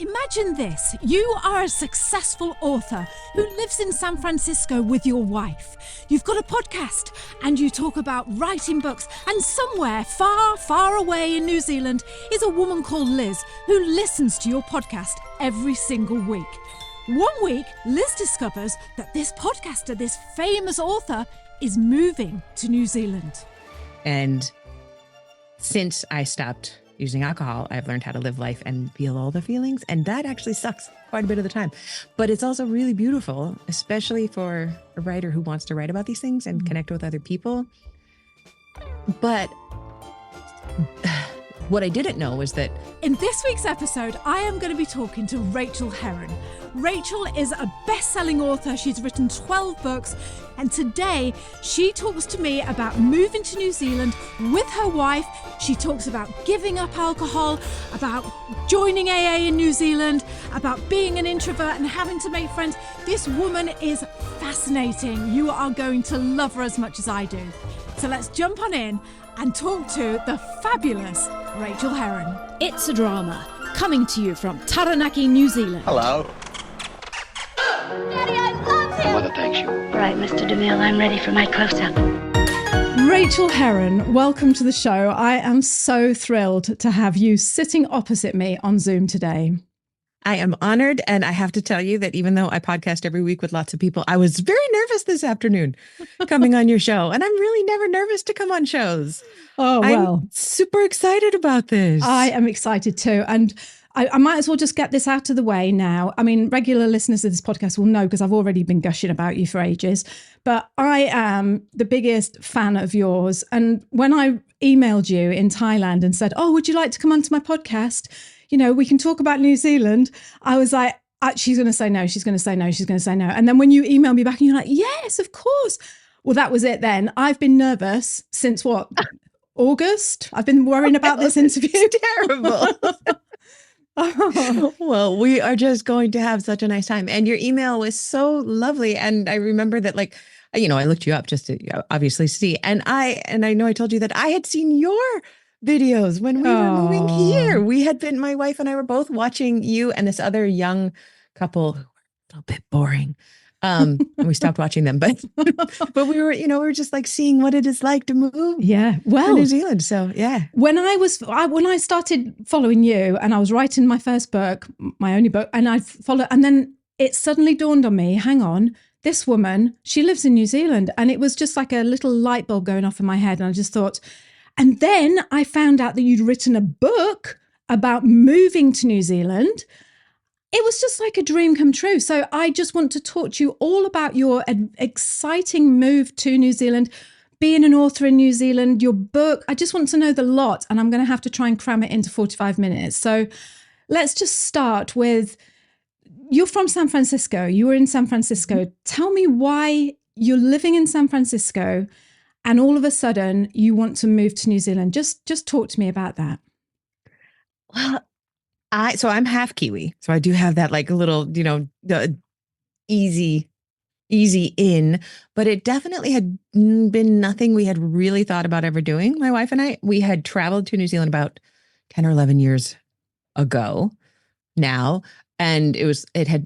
Imagine this. You are a successful author who lives in San Francisco with your wife. You've got a podcast and you talk about writing books, and somewhere far, far away in New Zealand is a woman called Liz who listens to your podcast every single week. One week, Liz discovers that this podcaster, this famous author, is moving to New Zealand. And since I stopped using alcohol, I've learned how to live life and feel all the feelings. And that actually sucks quite a bit of the time. But it's also really beautiful, especially for a writer who wants to write about these things and connect with other people. But what I didn't know was that in this week's episode, I am going to be talking to Rachael Herron. Rachael is a best-selling author. She's written 12 books. And today she talks to me about moving to New Zealand with her wife. She talks about giving up alcohol, about joining AA in New Zealand, about being an introvert and having to make friends. This woman is fascinating. You are going to love her as much as I do. So let's jump on in and talk to the fabulous Rachael Herron. It's a Drama, coming to you from Taranaki, New Zealand. Hello. Daddy, I love him! Mother thanks you. Right, Mr. DeMille, I'm ready for my close-up. Rachael Herron, welcome to the show. I am so thrilled to have you sitting opposite me on Zoom today. I am honored. And I have to tell you that even though I podcast every week with lots of people, I was very nervous this afternoon coming on your show. And I'm really never nervous to come on shows. Oh, well. I'm super excited about this. I am excited too. And I might as well just get this out of the way now. I mean, regular listeners of this podcast will know because I've already been gushing about you for ages. But I am the biggest fan of yours. And when I emailed you in Thailand and said, oh, would you like to come onto my podcast? You know, we can talk about New Zealand. I was like, she's going to say no, she's going to say no, she's going to say no. And then when you emailed me back and you're like, yes, of course. Well, that was it then. I've been nervous since what? August? I've been worrying about this interview. Terrible. Oh. Well, we are just going to have such a nice time. And your email was so lovely. And I remember that, like, you know, I looked you up just to obviously see. And I know I told you that I had seen your videos when we were moving here. We had been, my wife and I were both watching you and this other young couple who were a little bit boring. And we stopped watching them, but we were, you know, we were just like seeing what it is like to move to New Zealand. So yeah. When I started following you and I was writing my first book, my only book, and I followed, and then it suddenly dawned on me, hang on, this woman, she lives in New Zealand. And it was just like a little light bulb going off in my head. And I just thought, and then I found out that you'd written a book about moving to New Zealand. It was just like a dream come true. So I just want to talk to you all about your exciting move to New Zealand, being an author in New Zealand, your book. I just want to know the lot, and I'm going to have to try and cram it into 45 minutes. So let's just start with, you're from San Francisco. You were in San Francisco. Tell me why you're living in San Francisco and all of a sudden you want to move to New Zealand. Just talk to me about that. Well, so I'm half Kiwi. So I do have that like a little, you know, easy in, but it definitely had been nothing we had really thought about ever doing. My wife and I, we had traveled to New Zealand about 10 or 11 years ago now. And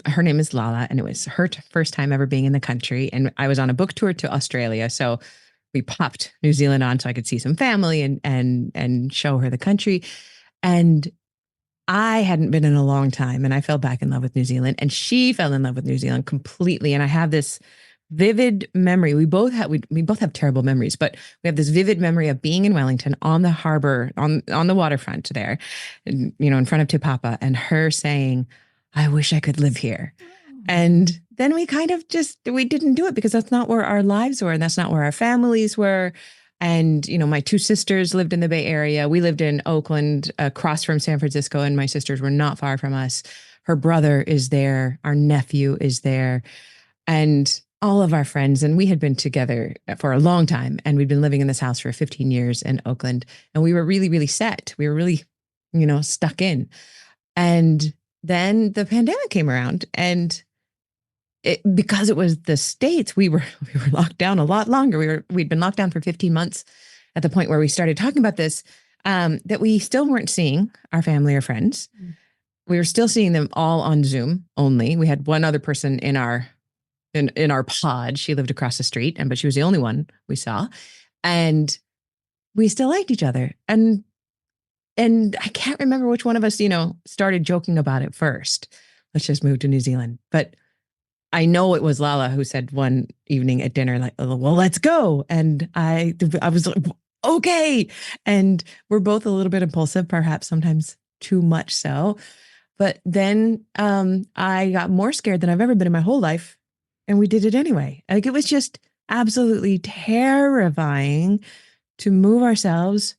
her name is Lala, and it was her first time ever being in the country. And I was on a book tour to Australia. So we popped New Zealand on so I could see some family and show her the country. And I hadn't been in a long time, and I fell back in love with New Zealand, and she fell in love with New Zealand completely. And I have this vivid memory. We both have terrible memories, but we have this vivid memory of being in Wellington on the harbor, on the waterfront there, and, you know, in front of Te Papa, and her saying, I wish I could live here. And then we kind of we didn't do it because that's not where our lives were, and that's not where our families were. And, you know, my two sisters lived in the Bay Area. We lived in Oakland, across from San Francisco, and my sisters were not far from us. Her brother is there. Our nephew is there. And all of our friends, and we had been together for a long time, and we'd been living in this house for 15 years in Oakland. And we were really, really set. We were really, you know, stuck in. And then the pandemic came around, and because it was the States, we were locked down a lot longer. We'd been locked down for 15 months at the point where we started talking about this, that we still weren't seeing our family or friends. we were still seeing them all on Zoom only. We had one other person in our pod. She lived across the street, but she was the only one we saw. And we still liked each other. And I can't remember which one of us, started joking about it first. Let's just move to New Zealand. But I know it was Lala who said one evening at dinner, like, well, let's go. And I was like, okay. And we're both a little bit impulsive, perhaps sometimes too much so. But then I got more scared than I've ever been in my whole life. And we did it anyway. Like, it was just absolutely terrifying to move ourselves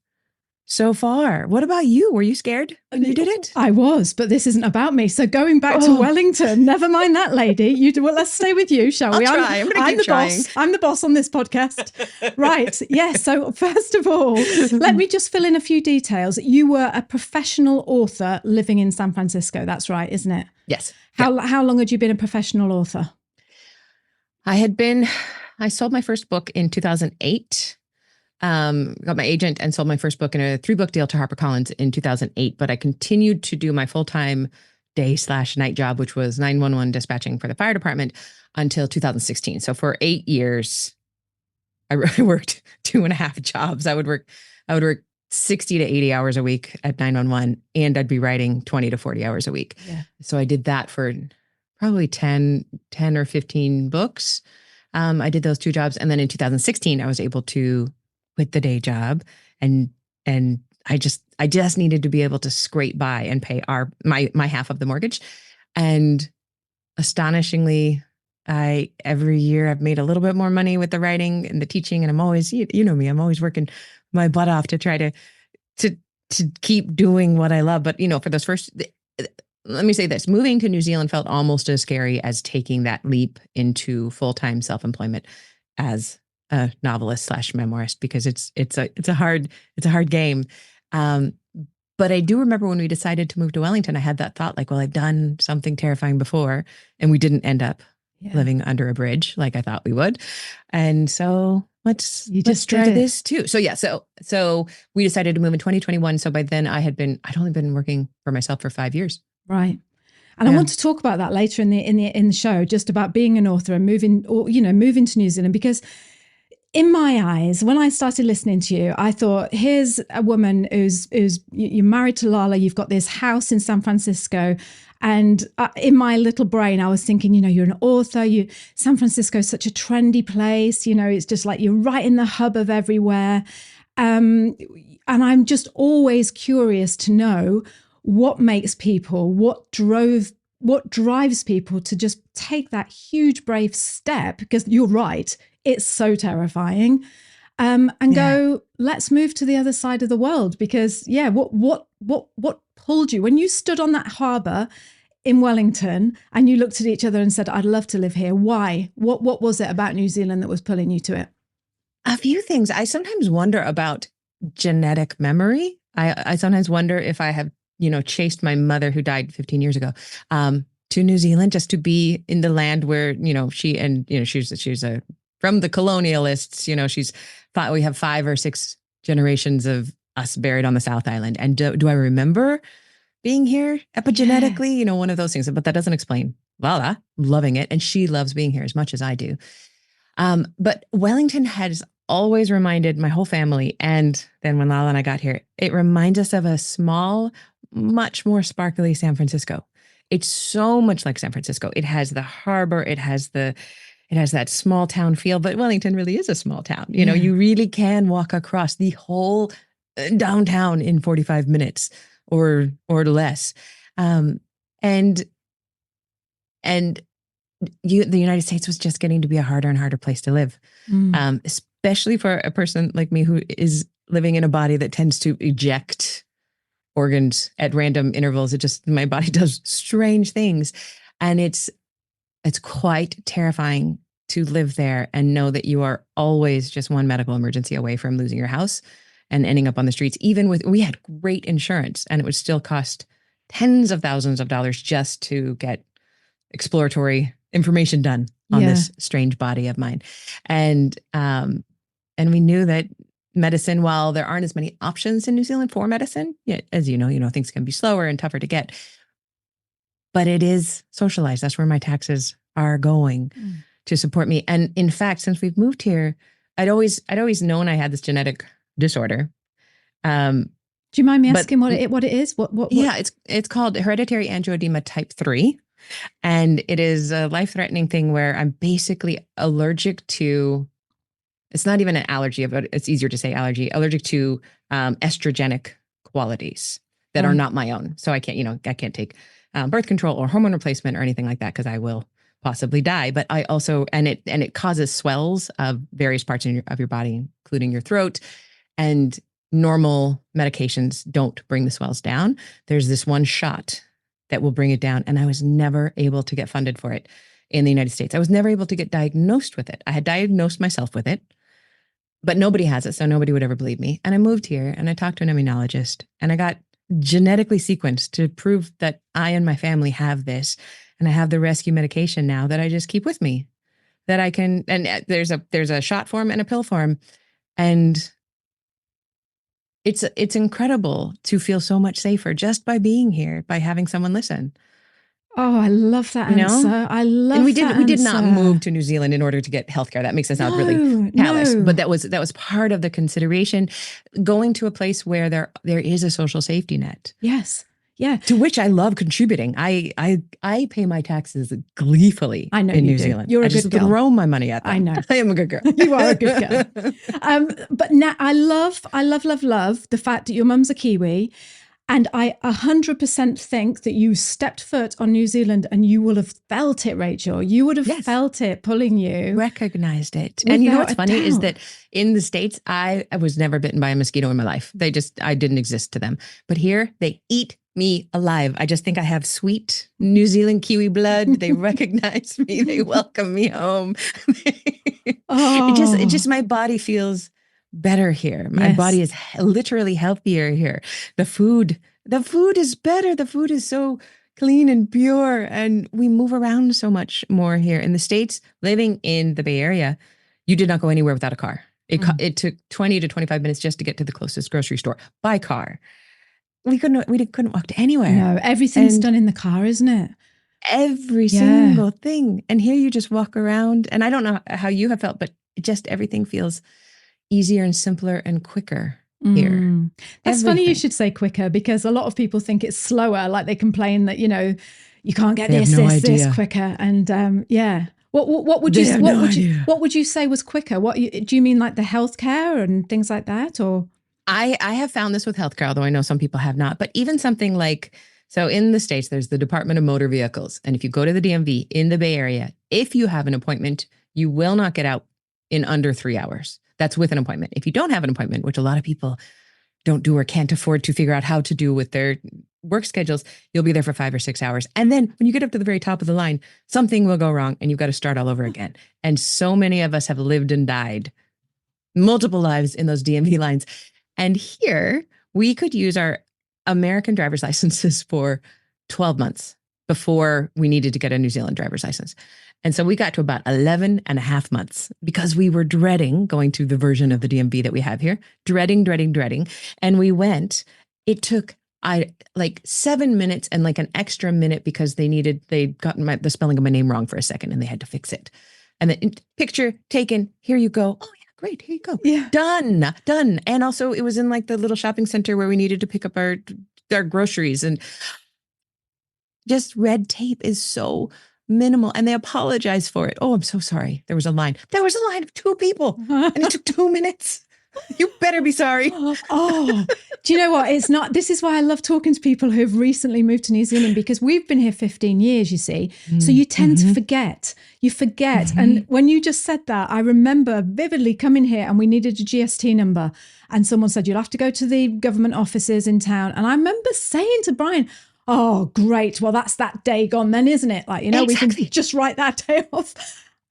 so far. What about you? Were you scared when you did it? I was, but this isn't about me. So going back to Wellington, never mind that lady. Well, let's stay with you, shall we? I'm the boss. I'm the boss on this podcast. Right. Yes. So first of all, let me just fill in a few details. You were a professional author living in San Francisco. That's right, isn't it? Yes. How long had you been a professional author? I sold my first book in 2008. Got my agent and sold my first book in a 3-book deal to HarperCollins in 2008. But I continued to do my full-time day/night job, which was 911 dispatching for the fire department, until 2016. So for 8 years, I worked 2.5 jobs. I would work 60 to 80 hours a week at 911, and I'd be writing 20 to 40 hours a week. Yeah. So I did that for probably 10 or 15 books. I did those 2 jobs. And then in 2016, I was able to quit the day job, and I just needed to be able to scrape by and pay my half of the mortgage. And astonishingly, every year I've made a little bit more money with the writing and the teaching. And I'm always, you know me, I'm always working my butt off to try to keep doing what I love. But, for those first, let me say this, moving to New Zealand felt almost as scary as taking that leap into full-time self-employment as a novelist / memoirist, because it's a hard game. But I do remember when we decided to move to Wellington, I had that thought, like, well, I've done something terrifying before, and we didn't end up living under a bridge like I thought we would. And so let's try this too. So we decided to move in 2021. So by then I'd only been working for myself for 5 years. Right. And I want to talk about that later in the show, just about being an author and moving to New Zealand, because in my eyes, when I started listening to you, I thought, here's a woman who's you're married to Lala, you've got this house in San Francisco. And in my little brain, I was thinking, you're an author. San Francisco is such a trendy place. It's just like you're right in the hub of everywhere. And I'm just always curious to know what makes people, what drives people to just take that huge, brave step, because you're right, it's so terrifying, go, let's move to the other side of the world. Because what pulled you when you stood on that harbour in Wellington and you looked at each other and said, I'd love to live here? Why? What was it about New Zealand that was pulling you to it? A few things. I sometimes wonder about genetic memory. I sometimes wonder if I have, chased my mother, who died 15 years ago, to New Zealand, just to be in the land where, she's from the colonialists, she's thought we have 5 or 6 generations of us buried on the South Island. And do I remember being here epigenetically? One of those things, but that doesn't explain Lala loving it. And she loves being here as much as I do. But Wellington has always reminded my whole family. And then when Lala and I got here, it reminds us of a small, much more sparkly San Francisco. It's so much like San Francisco. It has the harbor. It has that small town feel, but Wellington really is a small town. You really can walk across the whole downtown in 45 minutes or less. The United States was just getting to be a harder and harder place to live, especially for a person like me who is living in a body that tends to eject organs at random intervals. My body does strange things. And it's quite terrifying to live there and know that you are always just one medical emergency away from losing your house and ending up on the streets. We had great insurance, and it would still cost tens of thousands of dollars just to get exploratory information done on this strange body of mine. And we knew that medicine, while there aren't as many options in New Zealand for medicine, yet, as you know, things can be slower and tougher to get. but it is socialized. That's where my taxes are going to support me. And in fact, since we've moved here, I'd always known I had this genetic disorder. Do you mind me asking what it is? What? Yeah, it's called hereditary angioedema type 3. And it is a life-threatening thing where I'm basically allergic to, it's not even an allergy, but it's easier to say allergic to estrogenic qualities that are not my own. So I can't take birth control or hormone replacement or anything like that because I will possibly die. But I also, and it causes swells of various parts of your body, including your throat. And normal medications don't bring the swells down. There's this one shot that will bring it down. And I was never able to get funded for it in the United States. I was never able to get diagnosed with it. I had diagnosed myself with it, but nobody has it. So nobody would ever believe me. And I moved here and I talked to an immunologist and I got genetically sequenced to prove that I and my family have this. And I have the rescue medication now that I just keep with me that I can, and there's a shot form and a pill form. And it's incredible to feel so much safer just by being here, by having someone listen. Oh, I love that answer. I love that. And we did not move to New Zealand in order to get healthcare. That makes us sound really callous, but that was part of the consideration. Going to a place where there is a social safety net. Yes. Yeah. To which I love contributing. I pay my taxes gleefully in New Zealand. You're a I good just girl. throw my money at them. I know. I am a good girl. You are a good girl. But now I love the fact that your mum's a Kiwi. And I 100% think that you stepped foot on New Zealand and you will have felt it, Rachel. You would have felt it pulling you. Recognized it. And you know what's funny is that in the States, I was never bitten by a mosquito in my life. I didn't exist to them. But here, they eat me alive. I just think I have sweet New Zealand Kiwi blood. They recognize me. They welcome me home. It just my body feels better here. My body is literally healthier here. The food is better. The food is so clean and pure. And we move around so much more here. In the States, living in the Bay Area, you did not go anywhere without a car. It took 20 to 25 minutes just to get to the closest grocery store by car. We couldn't walk to anywhere. No, everything's done in the car, isn't it? Every single thing. And here you just walk around. And I don't know how you have felt, but just everything feels easier and simpler and quicker here. That's funny you should say quicker because a lot of people think it's slower. Like they complain that, you can't get this quicker. And what would you say was quicker? Do you mean like the healthcare and things like that? Or I have found this with healthcare, although I know some people have not, but even something like, so in the States, there's the Department of Motor Vehicles. And if you go to the DMV in the Bay Area, if you have an appointment, you will not get out in under 3 hours. That's with an appointment. If you don't have an appointment, which a lot of people don't do or can't afford to figure out how to do with their work schedules, you'll be there for 5 or 6 hours. And then when you get up to the very top of the line, something will go wrong and you've got to start all over again. And so many of us have lived and died multiple lives in those DMV lines. And here we could use our American driver's licenses for 12 months before we needed to get a New Zealand driver's license. And so we got to about 11 and a half months because we were dreading going to the version of the DMV that we have here, dreading. And we went, it took like 7 minutes and like an extra minute because they'd gotten the spelling of my name wrong for a second and they had to fix it. And then picture taken, here you go. Oh yeah, great, here you go. Yeah. Done. And also it was in like the little shopping center where we needed to pick up our groceries, and just red tape is so minimal, and they apologize for it. Oh, I'm so sorry. There was a line of 2 people and it took 2 minutes. You better be sorry. Do you know what? It's not, this is why I love talking to people who've recently moved to New Zealand, because we've been here 15 years, you see. So you tend to forget. You forget. And when you just said that, I remember vividly coming here and we needed a GST number. And someone said, you'll have to go to the government offices in town. And I remember saying to Brian, oh, great. Well, that's that day gone then, isn't it? Like, exactly. We can just write that day off.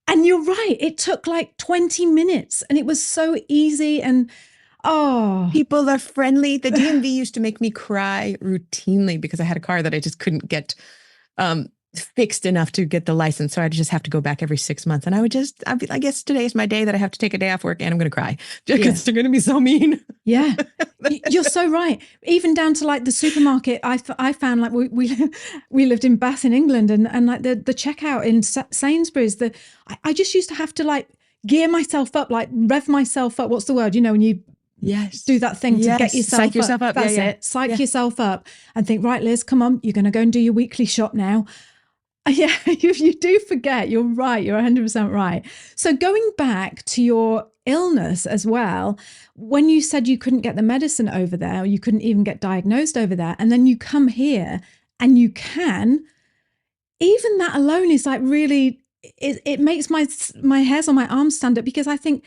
And you're right. It took like 20 minutes and it was so easy. And people are friendly. The DMV used to make me cry routinely because I had a car that I just couldn't get fixed enough to get the license. So I'd just have to go back every 6 months. And I'd be, I guess today is my day that I have to take a day off work and I'm going to cry because they're going to be so mean. Yeah, you're so right. Even down to like the supermarket, I found like we lived in Bath in England, and like the checkout in Sainsbury's, I just used to have to like gear myself up, like rev myself up. What's the word? You know, when you do that thing to get yourself psych yourself up. That's it. Psych yourself up and think, right, Liz, come on, you're going to go and do your weekly shop now. Yeah, you do forget. You're right. You're 100% right. So going back to your illness as well, when you said you couldn't get the medicine over there, or you couldn't even get diagnosed over there, and then you come here and you can, even that alone is like really, it makes my hairs on my arms stand up, because I think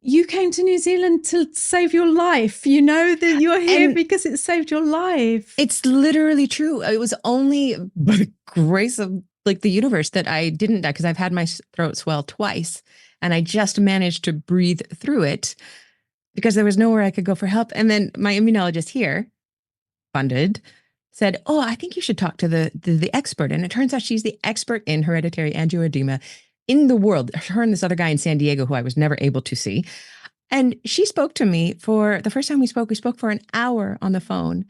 you came to New Zealand to save your life. You know that you're here because it saved your life. It's literally true. It was only by the grace of like the universe that I didn't die, because I've had my throat swell twice and I just managed to breathe through it because there was nowhere I could go for help. And then my immunologist here, funded, said, oh, I think you should talk to the expert. And it turns out she's the expert in hereditary angioedema in the world. Her and this other guy in San Diego who I was never able to see. And she spoke to me for the first time we spoke for an hour on the phone.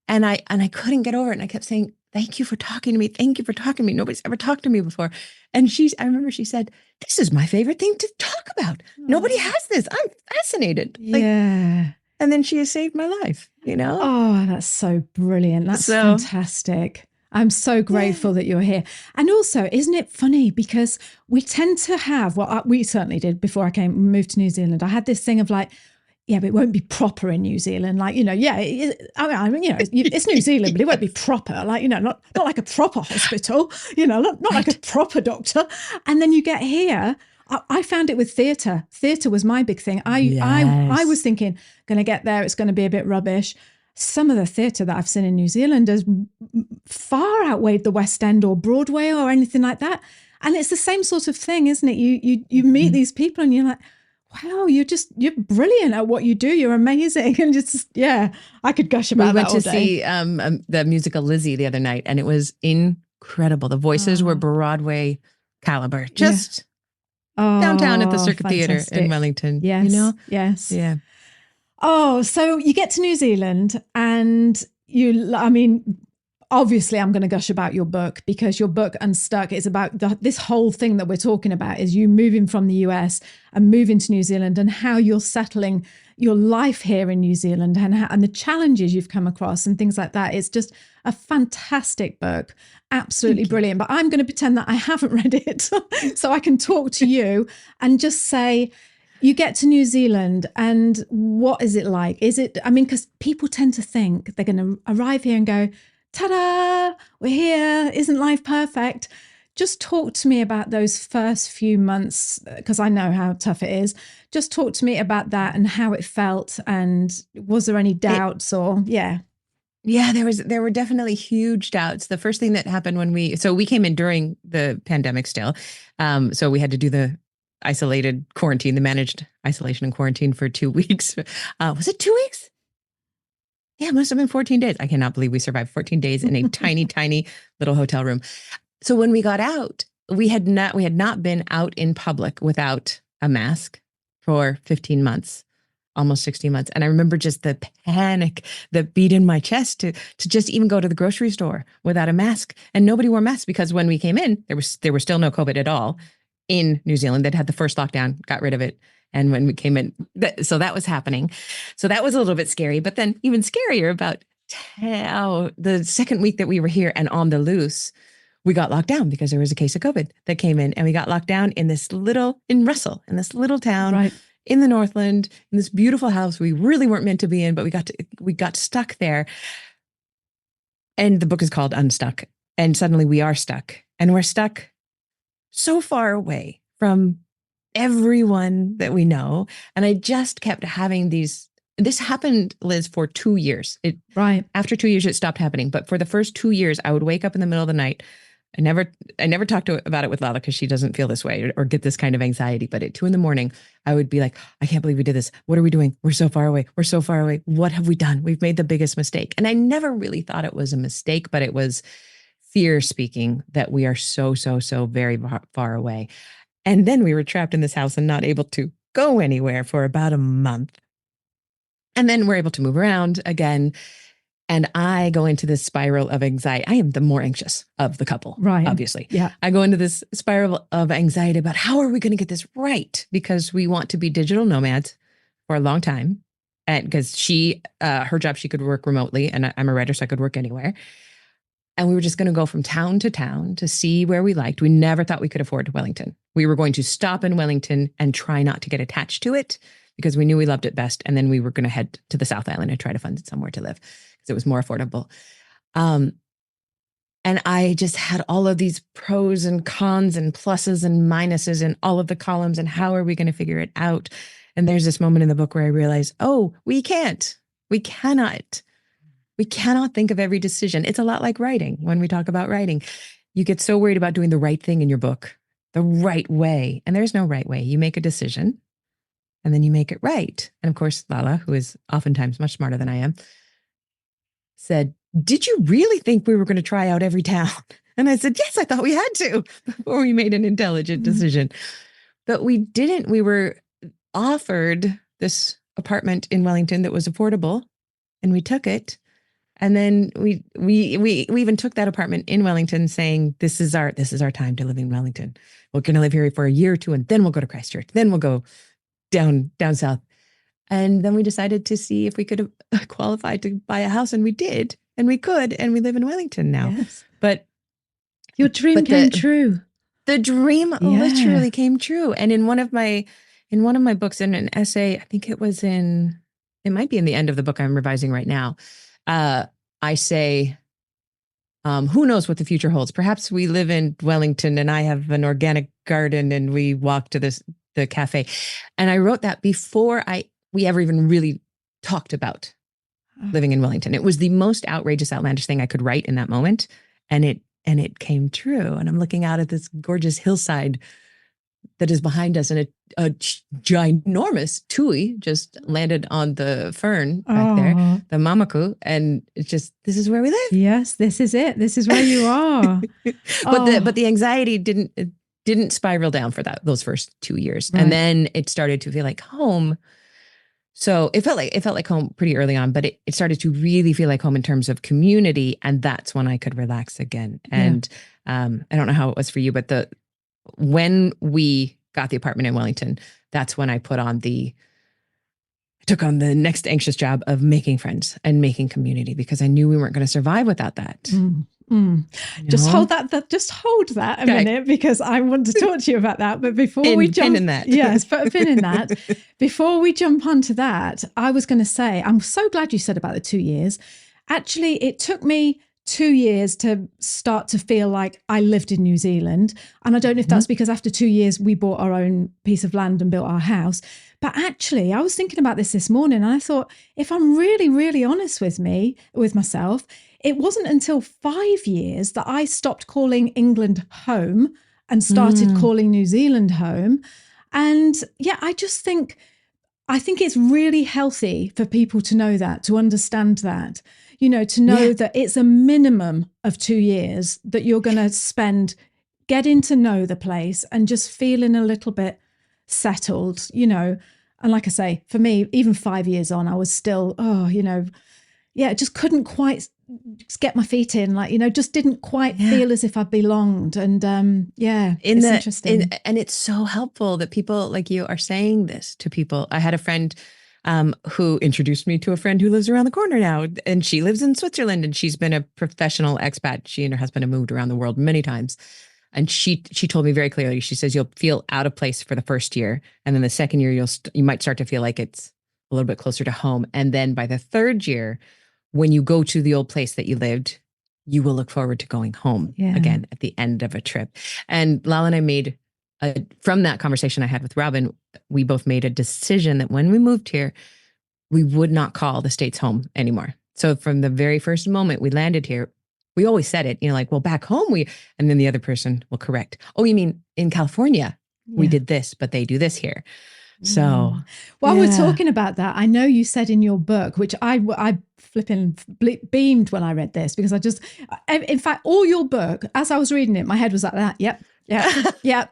And I couldn't get over it. And I kept saying, thank you for talking to me. Thank you for talking to me. Nobody's ever talked to me before. And I remember she said, this is my favorite thing to talk about. Nobody has this. I'm fascinated. Yeah. And then she has saved my life, you know? Oh, that's so brilliant. That's fantastic. I'm so grateful that you're here. And also, isn't it funny? Because we tend to have, we certainly did before I moved to New Zealand. I had this thing of like, yeah, but it won't be proper in New Zealand. Like, you know, it's New Zealand, but it won't be proper. Like, you know, not like a proper hospital, you know, not like a proper doctor. And then you get here. I found it with theatre. Theatre was my big thing. I was thinking, going to get there, it's going to be a bit rubbish. Some of the theatre that I've seen in New Zealand has far outweighed the West End or Broadway or anything like that. And it's the same sort of thing, isn't it? You meet these people and you're like, wow, you're brilliant at what you do. You're amazing. And just, I could gush about that all day. We went to see the musical Lizzie the other night, and it was incredible. The voices were Broadway caliber. Just downtown at the Circuit Theatre in Wellington. Yes, you know? Yes. Yeah. Oh, so you get to New Zealand and obviously I'm going to gush about your book, because your book Unstuck is about this whole thing that we're talking about, is you moving from the US and moving to New Zealand, and how you're settling your life here in New Zealand, and the challenges you've come across and things like that. It's just a fantastic book. Absolutely brilliant. But I'm going to pretend that I haven't read it so I can talk to you and just say, you get to New Zealand and what is it like? Because people tend to think they're going to arrive here and go, ta-da, we're here. Isn't life perfect? Just talk to me about those first few months, because I know how tough it is. Just talk to me about that and how it felt. And was there any doubts Yeah, there were definitely huge doubts. The first thing that happened when we came in during the pandemic still. So we had to do the isolated quarantine, the managed isolation and quarantine for 2 weeks. Was it 2 weeks? Yeah, it must have been 14 days. I cannot believe we survived 14 days in a tiny, tiny little hotel room. So when we got out, we had not been out in public without a mask for 15 months, almost 16 months. And I remember just the panic that beat in my chest to just even go to the grocery store without a mask. And nobody wore masks, because when we came in, there was still no COVID at all in New Zealand. They'd had the first lockdown, got rid of it. And when we came in, so that was happening. So that was a little bit scary. But then even scarier about the second week that we were here and on the loose, we got locked down because there was a case of COVID that came in, and we got locked down in Russell, in this little town in the Northland, in this beautiful house we really weren't meant to be in, but we got stuck there. And the book is called Unstuck. And suddenly we are stuck, and we're stuck so far away from everyone that we know. And I just kept having this happened, Liz, for 2 years. After 2 years, it stopped happening. But for the first 2 years, I would wake up in the middle of the night. I never talked about it with Lala, because she doesn't feel this way or get this kind of anxiety. But at 2 a.m, I would be like, I can't believe we did this. What are we doing? We're so far away. We're so far away. What have we done? We've made the biggest mistake. And I never really thought it was a mistake, but it was fear speaking that we are so very far away. And then we were trapped in this house and not able to go anywhere for about a month. And then we're able to move around again. And I go into this spiral of anxiety. I am the more anxious of the couple, Right. obviously. Yeah. I go into this spiral of anxiety about how are we going to get this right? Because we want to be digital nomads for a long time. And because her job, she could work remotely, and I'm a writer, so I could work anywhere. And we were just going to go from town to see where we liked. We never thought we could afford Wellington. We were going to stop in Wellington and try not to get attached to it because we knew we loved it best. And then we were going to head to the South Island and try to find somewhere to live because it was more affordable. And I just had all of these pros and cons and pluses and minuses in all of the columns. And how are we going to figure it out? And there's this moment in the book where I realized, we cannot think of every decision. It's a lot like writing. When we talk about writing, you get so worried about doing the right thing in your book, the right way. And there's no right way. You make a decision and then you make it right. And of course, Lala, who is oftentimes much smarter than I am, said, did you really think we were going to try out every town? And I said, yes, I thought we had to before we made an intelligent decision. But we didn't. We were offered this apartment in Wellington that was affordable, and we took it. And then we even took that apartment in Wellington, saying, this is our time to live in Wellington. We're going to live here for a year or two, and then we'll go to Christchurch. Then we'll go down south. And then we decided to see if we could qualify to buy a house, and we did, and we could, and we live in Wellington now. Yes. But your dream came true. The dream literally came true. And in one of my books, in an essay, I think it might be in the end of the book I'm revising right now. I say, who knows what the future holds? Perhaps we live in Wellington and I have an organic garden and we walk to the cafe. And I wrote that before we ever even really talked about living in Wellington. It was the most outrageous, outlandish thing I could write in that moment. And it came true. And I'm looking out at this gorgeous hillside that is behind us, and a ginormous tui just landed on the fern back there, the mamaku, and it's just, this is where we live. Yes, this is it. This is where you are. But the anxiety didn't spiral down for those first 2 years, right. And then it started to feel like home. So it felt like home pretty early on, but it started to really feel like home in terms of community, and that's when I could relax again. And I don't know how it was for you, but when we got the apartment in Wellington, that's when I took on the next anxious job of making friends and making community, because I knew we weren't going to survive without that. Just hold that a minute, because I want to talk to you about that. But before we jump in that, yes, put a pin in that. Before we jump onto that, I was going to say, I'm so glad you said about the 2 years. Actually, it took me 2 years to start to feel like I lived in New Zealand. And I don't know if that's because after 2 years, we bought our own piece of land and built our house. But actually, I was thinking about this morning, and I thought, if I'm really, really honest with myself, it wasn't until 5 years that I stopped calling England home and started calling New Zealand home. And I think it's really healthy for people to know that, to understand that. To know that it's a minimum of 2 years that you're going to spend getting to know the place and just feeling a little bit settled, And like I say, for me, even 5 years on, I was still, just couldn't quite get my feet in, just didn't quite feel as if I belonged. And it's interesting. And it's so helpful that people like you are saying this to people. I had a friend who introduced me to a friend who lives around the corner now, and she lives in Switzerland, and she's been a professional expat. She and her husband have moved around the world many times. And she told me very clearly, she says, you'll feel out of place for the first year. And then the second year, you might start to feel like it's a little bit closer to home. And then by the third year, when you go to the old place that you lived, you will look forward to going home again at the end of a trip. And Lala and I made from that conversation I had with Robin, we both made a decision that when we moved here, we would not call the States home anymore. So from the very first moment we landed here, we always said it, well, back home and then the other person will correct. Oh, you mean in California, we did this, but they do this here. So while we're yeah. talking about that, I know you said in your book, which I flipping beamed when I read this, because in fact, all your book, as I was reading it, my head was like that. Yep. Yeah.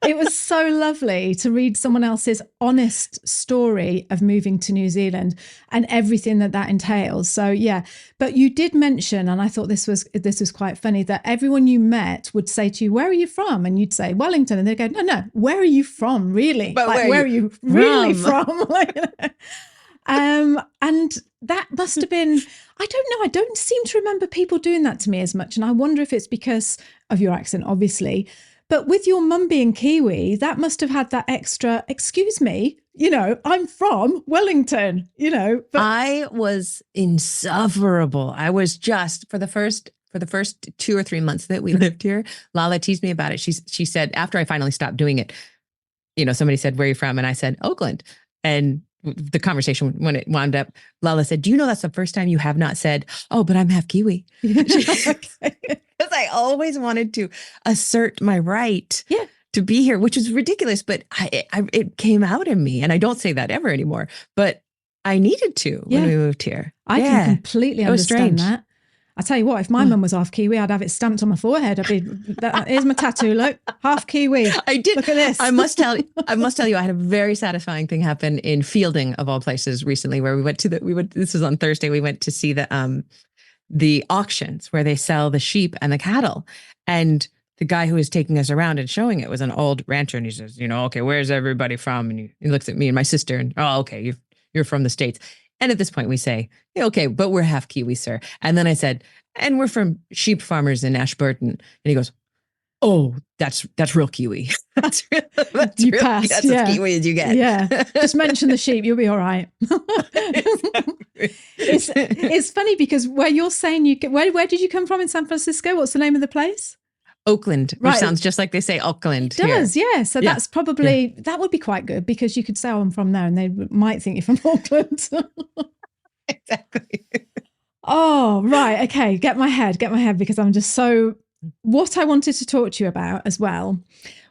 It was so lovely to read someone else's honest story of moving to New Zealand and everything that entails. So yeah, but you did mention, and I thought this was quite funny, that everyone you met would say to you, "Where are you from?" And you'd say Wellington, and they'd go, "No, where are you from, really? But like, where are you really from?" And that must have been, I don't know, I don't seem to remember people doing that to me as much. And I wonder if it's because of your accent, obviously. But with your mum being Kiwi, that must have had that extra, excuse me, I'm from Wellington, But I was insufferable. I was just, for the first 2 or 3 months that we lived here, Lala teased me about it. She said, after I finally stopped doing it, somebody said, "Where are you from?" And I said, "Oakland." And the conversation, when it wound up, Lala said, "Do you know that's the first time you have not said, 'Oh, but I'm half Kiwi'?" Because I always wanted to assert my right to be here, which is ridiculous, but it came out in me. And I don't say that ever anymore, but I needed to when we moved here. I can completely understand that. I tell you what, if my mum was half Kiwi, I'd have it stamped on my forehead. I'd be, here's my tattoo, look, half Kiwi. I did. Look at this. I must tell you, I had a very satisfying thing happen in Fielding, of all places, recently, where this was on Thursday, we went to see the auctions where they sell the sheep and the cattle. And the guy who was taking us around and showing it was an old rancher. And he says, "Okay, where's everybody from?" And he looks at me and my sister and, "Oh, okay, you're from the States." And at this point we say, "Yeah, okay, but we're half Kiwi, sir." And then I said, "And we're from sheep farmers in Ashburton." And he goes, "Oh, that's real Kiwi." That's you passed, that's as Kiwi as you get. Yeah, just mention the sheep, you'll be all right. It's funny because where you're saying where did you come from in San Francisco? What's the name of the place? Oakland, which sounds just like they say Auckland. It does, yeah. So that's probably, that would be quite good, because you could say, "Oh, I'm from there," and they might think you're from Auckland. Exactly. Oh, right. Okay. Get my head, because I'm just so, what I wanted to talk to you about as well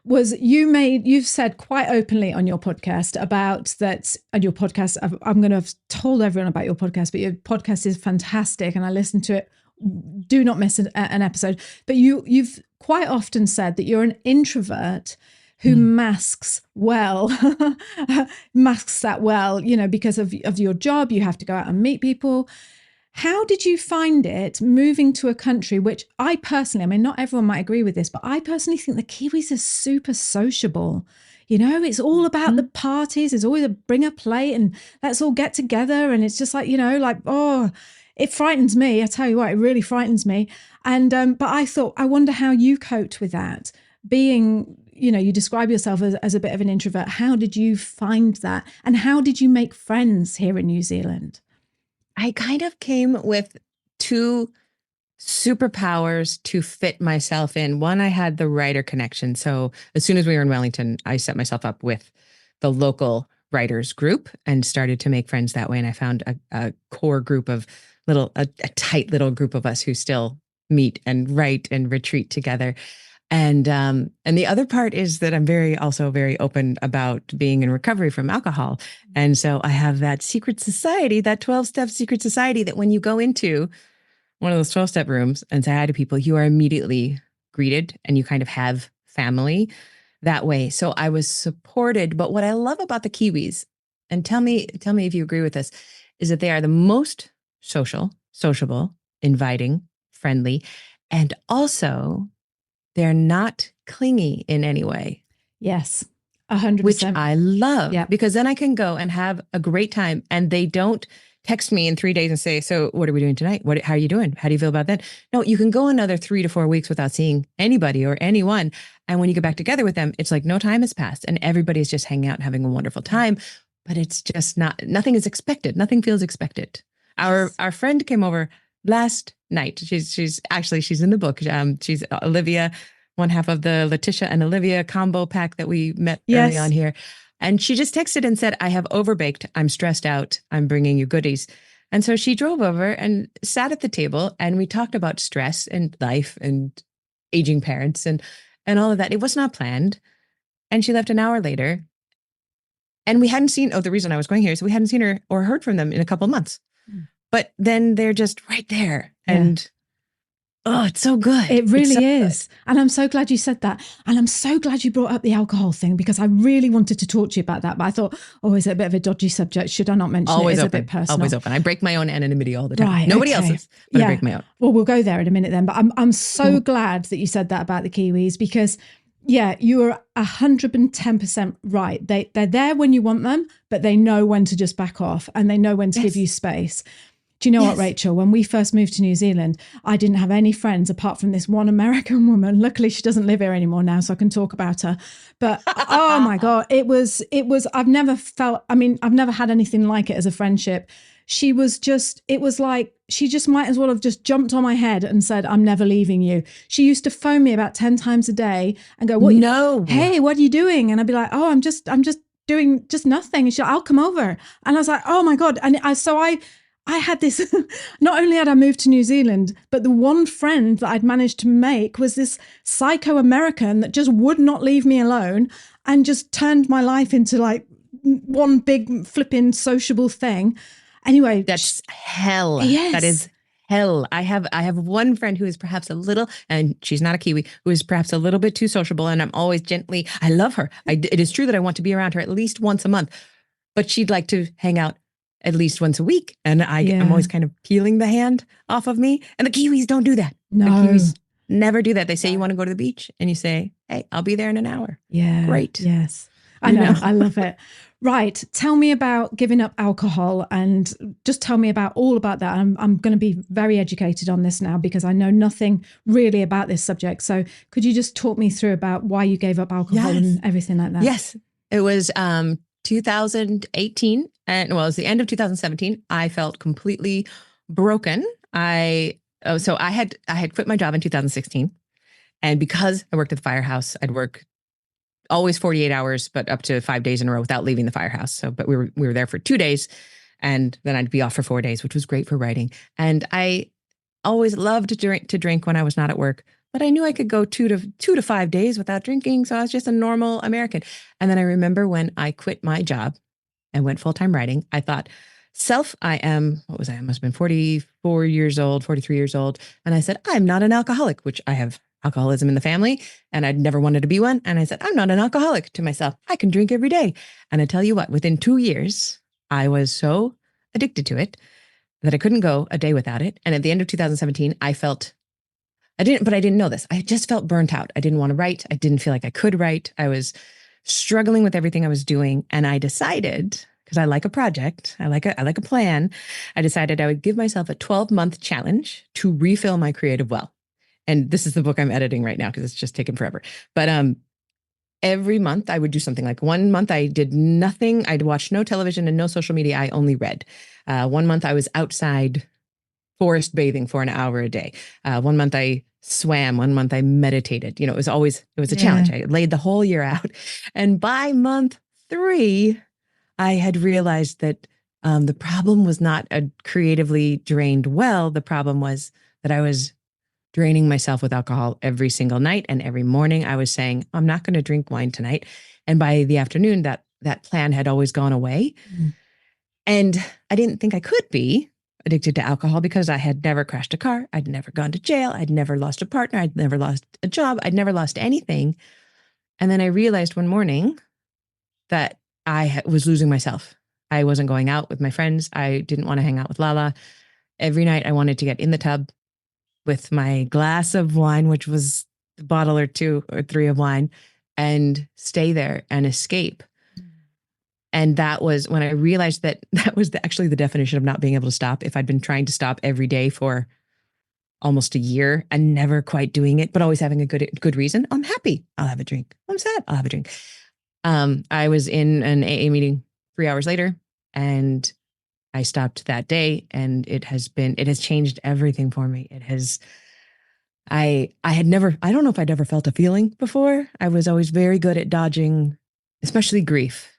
was you've said quite openly on your podcast about that, on your podcast, I'm going to have told everyone about your podcast, but your podcast is fantastic and I listen to it. Do not miss an episode. But you've quite often said that you're an introvert who masks that well, because of your job. You have to go out and meet people. How did you find it moving to a country which I personally, I mean, not everyone might agree with this, but I personally think the Kiwis are super sociable. It's all about the parties. It's always bring a plate and let's all get together. And it's just like, it frightens me. I tell you what, it really frightens me. And but I thought, I wonder how you coped with that. Being, you describe yourself as a bit of an introvert. How did you find that? And how did you make friends here in New Zealand? I kind of came with two superpowers to fit myself in. One, I had the writer connection. So as soon as we were in Wellington, I set myself up with the local writers group and started to make friends that way. And I found a core group of a tight little group of us who still meet and write and retreat together. And the other part is that I'm also very open about being in recovery from alcohol. And so I have that secret society, that 12-step secret society, that when you go into one of those 12-step rooms and say hi to people, you are immediately greeted and you kind of have family that way. So I was supported. But what I love about the Kiwis, and tell me if you agree with this, is that they are the most sociable, inviting, friendly, and also they're not clingy in any way. Yes, 100%. Which I love, yeah. Because then I can go and have a great time and they don't text me in 3 days and say, "So what are we doing tonight? How are you doing? How do you feel about that?" No, you can go another 3 to 4 weeks without seeing anybody or anyone. And when you get back together with them, it's like no time has passed and everybody's just hanging out and having a wonderful time. But it's just nothing is expected. Nothing feels expected. Our friend came over last night. She's in the book. She's Olivia, one half of the Letitia and Olivia combo pack that we met early on here. And she just texted and said, "I have overbaked. I'm stressed out. I'm bringing you goodies." And so she drove over and sat at the table and we talked about stress and life and aging parents and all of that. It was not planned. And she left an hour later And we hadn't seen, the reason I was going here is we hadn't seen her or heard from them in a couple of months. But then they're just right there. Yeah. And it's so good. It really so is. And I'm so glad you said that. And I'm so glad you brought up the alcohol thing, because I really wanted to talk to you about that. But I thought, is it a bit of a dodgy subject? Should I not mention always it? It's open. a bit personal. Always open. I break my own anonymity all the time. Right, Nobody okay. else's, but I break my own. Well, we'll go there in a minute then. But I'm so glad that you said that about the Kiwis, because you are 110% right. They're there when you want them, but they know when to just back off, and they know when to give you space. Do you know what, Rachel? When we first moved to New Zealand, I didn't have any friends apart from this one American woman. Luckily, she doesn't live here anymore now, so I can talk about her. But oh my God, it was, I've never had anything like it as a friendship. She was just, it was like, she just might as well have just jumped on my head and said, I'm never leaving you. She used to phone me about 10 times a day and go, hey, what are you doing? And I'd be like, I'm just doing just nothing. And she'll, I'll come over. And I was like, oh my God. And I had this, not only had I moved to New Zealand, but the one friend that I'd managed to make was this psycho American that just would not leave me alone and just turned my life into like one big flipping sociable thing. Anyway. That's hell. Yes. That is hell. I have one friend who is perhaps a little, and she's not a Kiwi, who is perhaps a little bit too sociable. And I'm always gently, I love her. It is true that I want to be around her at least once a month, but she'd like to hang out at least once a week. And I'm always kind of peeling the hand off of me. And the Kiwis don't do that. No. The Kiwis never do that. They say, you want to go to the beach? And you say, hey, I'll be there in an hour. Yeah. Great. Yes. I know. I love it. Right. Tell me about giving up alcohol, and just tell me all about that. I'm going to be very educated on this now, because I know nothing really about this subject. So could you just talk me through about why you gave up alcohol and everything like that? Yes. It was 2018. And it was the end of 2017. I felt completely broken. So I had quit my job in 2016. And because I worked at the firehouse, I'd work always 48 hours, but up to 5 days in a row without leaving the firehouse. But we were there for 2 days, and then I'd be off for 4 days, which was great for writing. And I always loved to drink when I was not at work, but I knew I could go 2 to 5 days without drinking. So I was just a normal American. And then I remember when I quit my job and went full-time writing, I thought, I must have been 44 years old, 43 years old. And I said, I'm not an alcoholic, which I have alcoholism in the family, and I'd never wanted to be one. And I said, I'm not an alcoholic to myself. I can drink every day. And I tell you what, within 2 years, I was so addicted to it that I couldn't go a day without it. And at the end of 2017, I didn't know this. I just felt burnt out. I didn't want to write. I didn't feel like I could write. I was struggling with everything I was doing. And I decided, because I like a project, I like a plan, I decided I would give myself a 12-month challenge to refill my creative well. And this is the book I'm editing right now, because it's just taken forever. But every month I would do something. Like 1 month I did nothing. I'd watch no television and no social media. I only read. 1 month I was outside forest bathing for an hour a day. 1 month I swam. 1 month I meditated. It was a challenge. I laid the whole year out. And by month 3, I had realized that the problem was not a creatively drained well. The problem was that I was draining myself with alcohol every single night. And every morning I was saying, I'm not going to drink wine tonight. And by the afternoon, that plan had always gone away. Mm. And I didn't think I could be addicted to alcohol, because I had never crashed a car. I'd never gone to jail. I'd never lost a partner. I'd never lost a job. I'd never lost anything. And then I realized one morning that I was losing myself. I wasn't going out with my friends. I didn't want to hang out with Lala. Every night I wanted to get in the tub with my glass of wine, which was a bottle or 2 or 3 of wine, and stay there and escape. And that was when I realized that was actually the definition of not being able to stop. If I'd been trying to stop every day for almost a year and never quite doing it, but always having a good reason, I'm happy, I'll have a drink. I'm sad, I'll have a drink. I was in an AA meeting 3 hours later, and I stopped that day, and it has changed everything for me. It has, I don't know if I'd ever felt a feeling before. I was always very good at dodging, especially grief,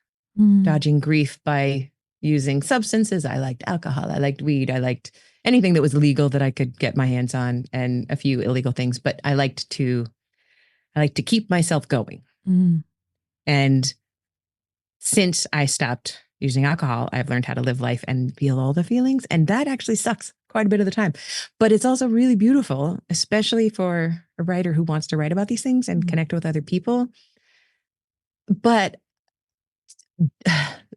dodging grief by using substances. I liked alcohol. I liked weed. I liked anything that was legal that I could get my hands on, and a few illegal things, but I liked to keep myself going. And since I stopped using alcohol, I've learned how to live life and feel all the feelings. And that actually sucks quite a bit of the time. But it's also really beautiful, especially for a writer who wants to write about these things and connect with other people. But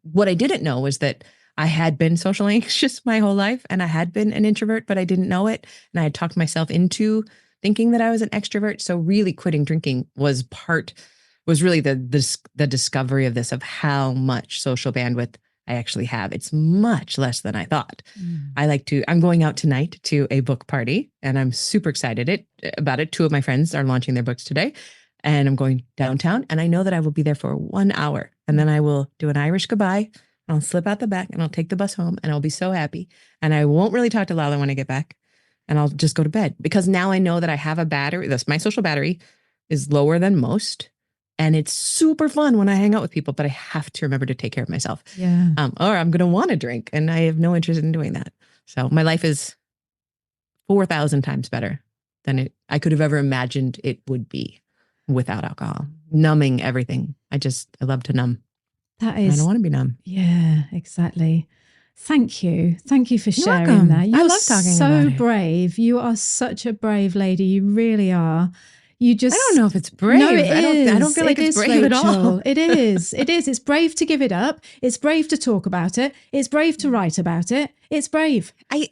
what I didn't know was that I had been socially anxious my whole life, and I had been an introvert, but I didn't know it. And I had talked myself into thinking that I was an extrovert. So really quitting drinking was really the discovery of this, of how much social bandwidth I actually have. It's much less than I thought. I'm going out tonight to a book party, and I'm super excited about it. 2 of my friends are launching their books today, and I'm going downtown, and I know that I will be there for 1 hour, and then I will do an Irish goodbye. I'll slip out the back and I'll take the bus home, and I'll be so happy. And I won't really talk to Lala when I get back, and I'll just go to bed, because now I know that I have a battery. My social battery is lower than most. And it's super fun when I hang out with people, but I have to remember to take care of myself. Yeah. Or I'm going to want to drink, and I have no interest in doing that. So my life is 4,000 times better than I could have ever imagined it would be without alcohol. Numbing everything. I love to numb. That is. I don't want to be numb. Yeah, exactly. Thank you. Thank you for sharing welcome. that. You're I love talking so about it. brave. You are such a brave lady. You really are. I don't know if it's brave. No, it is. I don't feel like it's brave at all. It is. It is. It's brave to give it up. It's brave to talk about it. It's brave to write about it. It's brave. I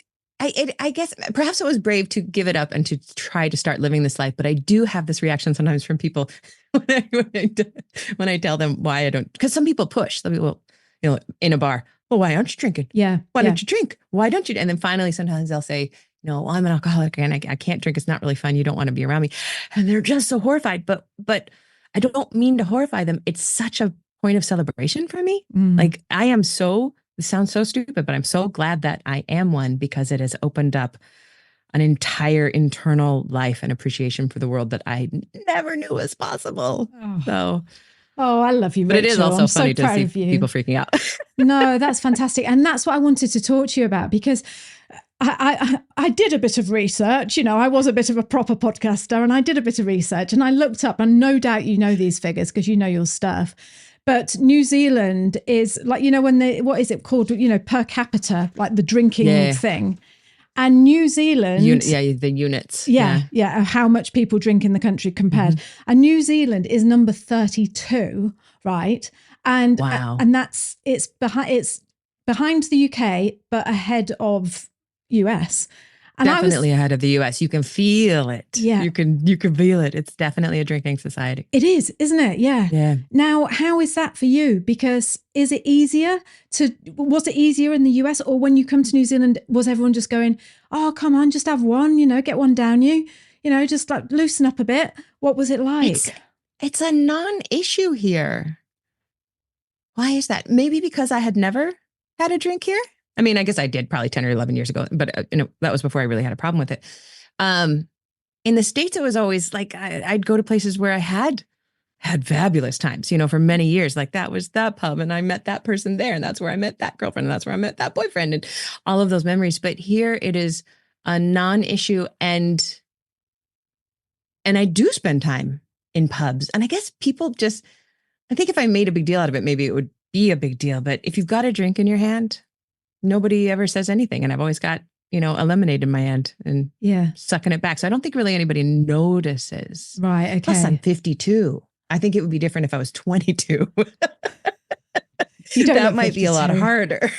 guess perhaps it was brave to give it up and to try to start living this life. But I do have this reaction sometimes from people when I tell them why I don't, because some people push. Some people, in a bar, well, why aren't you drinking? Yeah. Why don't you drink? Why don't you? And then finally, sometimes they'll say, no, I'm an alcoholic and I can't drink. It's not really fun. You don't want to be around me. And they're just so horrified. But I don't mean to horrify them. It's such a point of celebration for me. Like it sounds so stupid, but I'm so glad that I am one, because it has opened up an entire internal life and appreciation for the world that I never knew was possible. Oh, I love you, Rachel. But it is also I'm funny so to proud see of you. people freaking out. No, that's fantastic. And that's what I wanted to talk to you about, because I did a bit of research. I was a bit of a proper podcaster, and I did a bit of research, and I looked up, and no doubt you know these figures because you know your stuff. But New Zealand is like, when what is it called? Per capita, like the drinking thing. And New Zealand, the units. Yeah, how much people drink in the country compared. And New Zealand is number 32, right? And wow. And it's behind the UK, but ahead of US. And definitely ahead of the US. You can feel it. Yeah. You can feel it. It's definitely a drinking society. It is, isn't it? Yeah. Yeah. Now, how is that for you? Because was it easier in the US, or when you come to New Zealand, was everyone just going, oh, come on, just have one, get one down you, just like loosen up a bit? What was it like? It's a non-issue here. Why is that? Maybe because I had never had a drink here. I mean, I guess I did probably 10 or 11 years ago, but that was before I really had a problem with it. In the States, it was always like I'd go to places where I had fabulous times, for many years. Like that was that pub, and I met that person there, and that's where I met that girlfriend, and that's where I met that boyfriend, and all of those memories. But here it is a non-issue, and I do spend time in pubs, and I guess people I think if I made a big deal out of it, maybe it would be a big deal. But if you've got a drink in your hand, nobody ever says anything. And I've always got, a lemonade in my hand and sucking it back. So I don't think really anybody notices. Right. Okay. Plus I'm 52. I think it would be different if I was 22. That might be a lot harder.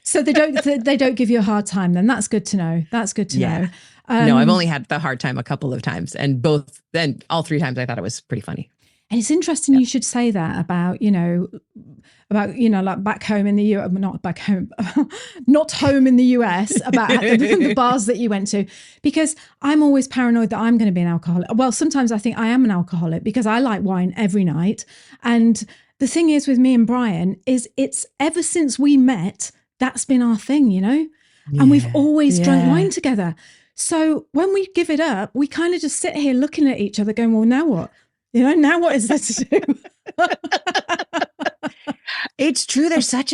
So they don't give you a hard time then. That's good to know. Know. No, I've only had the hard time a couple of times, and all 3 times I thought it was pretty funny. And it's interesting you should say that about like back home in the US, not back home, not home in the US, about the bars that you went to, because I'm always paranoid that I'm going to be an alcoholic. Well, sometimes I think I am an alcoholic because I like wine every night. And the thing is with me and Brian is it's ever since we met, that's been our thing, and we've always drunk wine together. So when we give it up, we kind of just sit here looking at each other going, well, now what? Now what is there to do? It's true. There's such